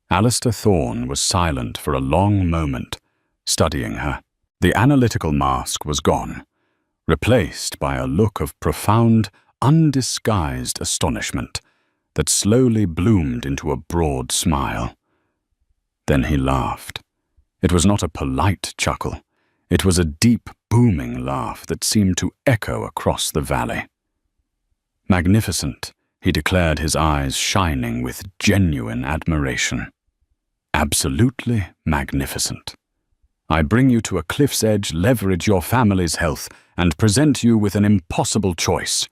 Alistair Thorne was silent for a long moment, studying her. The analytical mask was gone, replaced by a look of profound, undisguised astonishment that slowly bloomed into a broad smile. Then he laughed. It was not a polite chuckle. It was a deep, booming laugh that seemed to echo across the valley. Magnificent, he declared, his eyes shining with genuine admiration. Absolutely magnificent. I bring you to a cliff's edge, leverage your family's health, and present you with an impossible choice.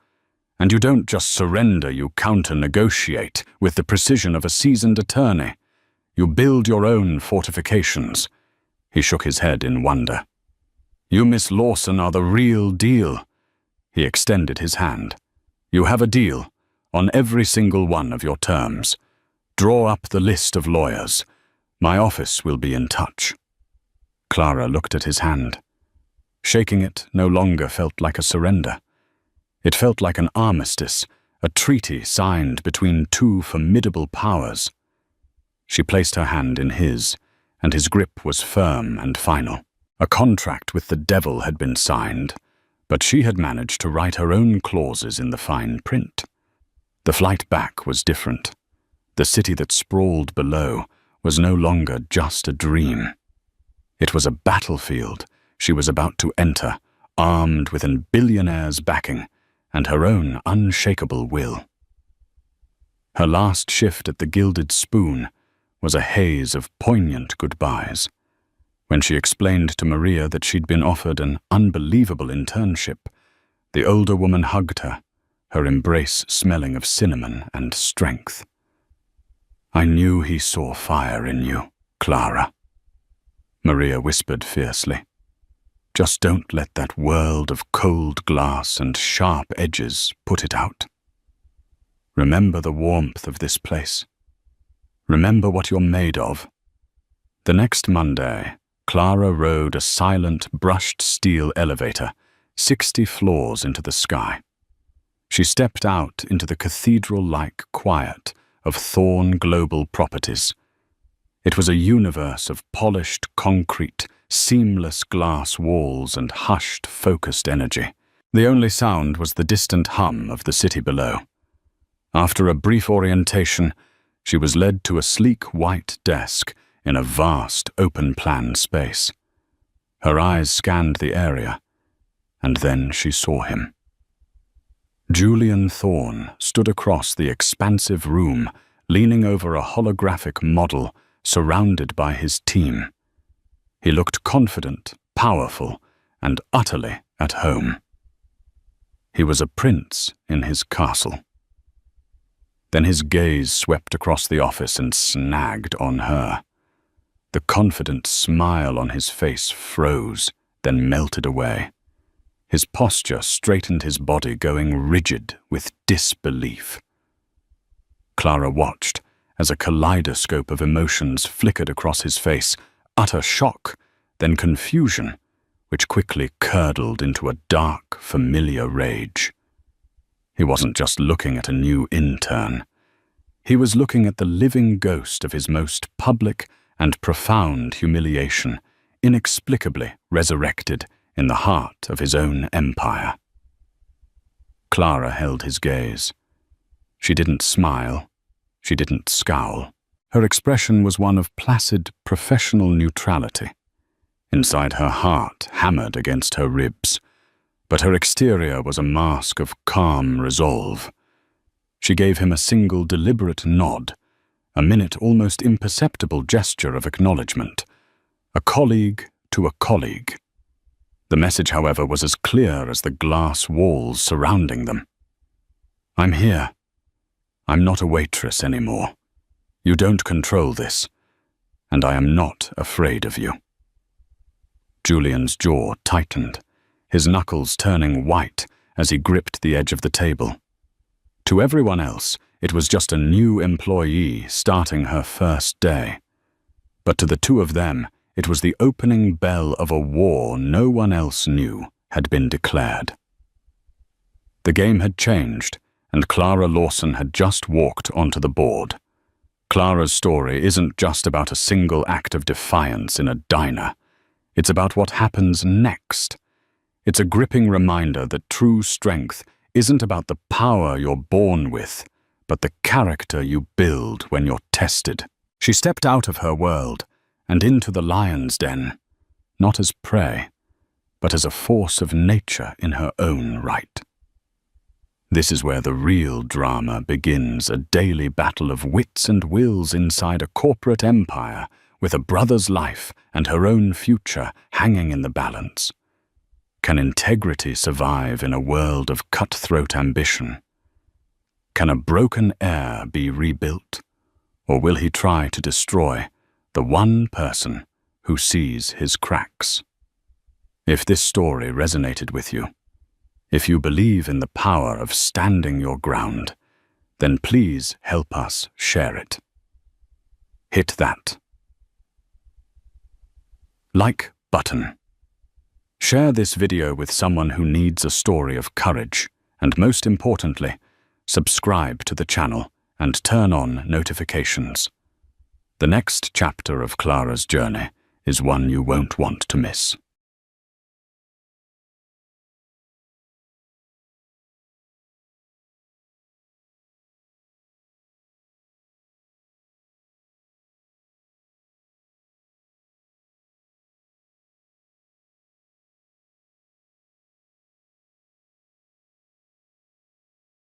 And you don't just surrender, you counter-negotiate with the precision of a seasoned attorney. You build your own fortifications. He shook his head in wonder. You, Miss Lawson, are the real deal. He extended his hand. You have a deal on every single one of your terms. Draw up the list of lawyers. My office will be in touch. Clara looked at his hand. Shaking it no longer felt like a surrender. It felt like an armistice, a treaty signed between two formidable powers. She placed her hand in his, and his grip was firm and final. A contract with the devil had been signed, but she had managed to write her own clauses in the fine print. The flight back was different. The city that sprawled below was no longer just a dream. It was a battlefield she was about to enter, armed with a billionaire's backing and her own unshakable will. Her last shift at the Gilded Spoon was a haze of poignant goodbyes. When she explained to Maria that she'd been offered an unbelievable internship, the older woman hugged her, her embrace smelling of cinnamon and strength. I knew he saw fire in you, Clara, Maria whispered fiercely. Just don't let that world of cold glass and sharp edges put it out. Remember the warmth of this place. Remember what you're made of. The next Monday, Clara rode a silent, brushed steel elevator, 60 floors into the sky. She stepped out into the cathedral-like quiet of Thorne Global Properties. It was a universe of polished concrete, seamless glass walls and hushed, focused energy. The only sound was the distant hum of the city below. After a brief orientation, she was led to a sleek white desk in a vast, open-plan space. Her eyes scanned the area, and then she saw him. Julian Thorne stood across the expansive room, leaning over a holographic model surrounded by his team. He looked confident, powerful, and utterly at home. He was a prince in his castle. Then his gaze swept across the office and snagged on her. The confident smile on his face froze, then melted away. His posture straightened his body, going rigid with disbelief. Clara watched as a kaleidoscope of emotions flickered across his face, utter shock, then confusion, which quickly curdled into a dark, familiar rage. He wasn't just looking at a new intern. He was looking at the living ghost of his most public and profound humiliation, inexplicably resurrected in the heart of his own empire. Clara held his gaze. She didn't smile. She didn't scowl. Her expression was one of placid, professional neutrality. Inside, her heart hammered against her ribs, but her exterior was a mask of calm resolve. She gave him a single deliberate nod, a minute almost imperceptible gesture of acknowledgement, a colleague to a colleague. The message, however, was as clear as the glass walls surrounding them. I'm here. I'm not a waitress anymore. You don't control this, and I am not afraid of you. Julian's jaw tightened, his knuckles turning white as he gripped the edge of the table. To everyone else, it was just a new employee starting her first day. But to the two of them, It was the opening bell of a war no one else knew had been declared. The game had changed, and Clara Lawson had just walked onto the board. Clara's story isn't just about a single act of defiance in a diner. It's about what happens next. It's a gripping reminder that true strength isn't about the power you're born with, but the character you build when you're tested. She stepped out of her world and into the lion's den, not as prey, but as a force of nature in her own right. This is where the real drama begins, a daily battle of wits and wills inside a corporate empire, with a brother's life and her own future hanging in the balance. Can integrity survive in a world of cutthroat ambition? Can a broken heir be rebuilt? Or will he try to destroy the one person who sees his cracks? If this story resonated with you, if you believe in the power of standing your ground, then please help us share it. Hit that like button. Share this video with someone who needs a story of courage, and most importantly, subscribe to the channel and turn on notifications. The next chapter of Clara's journey is one you won't want to miss.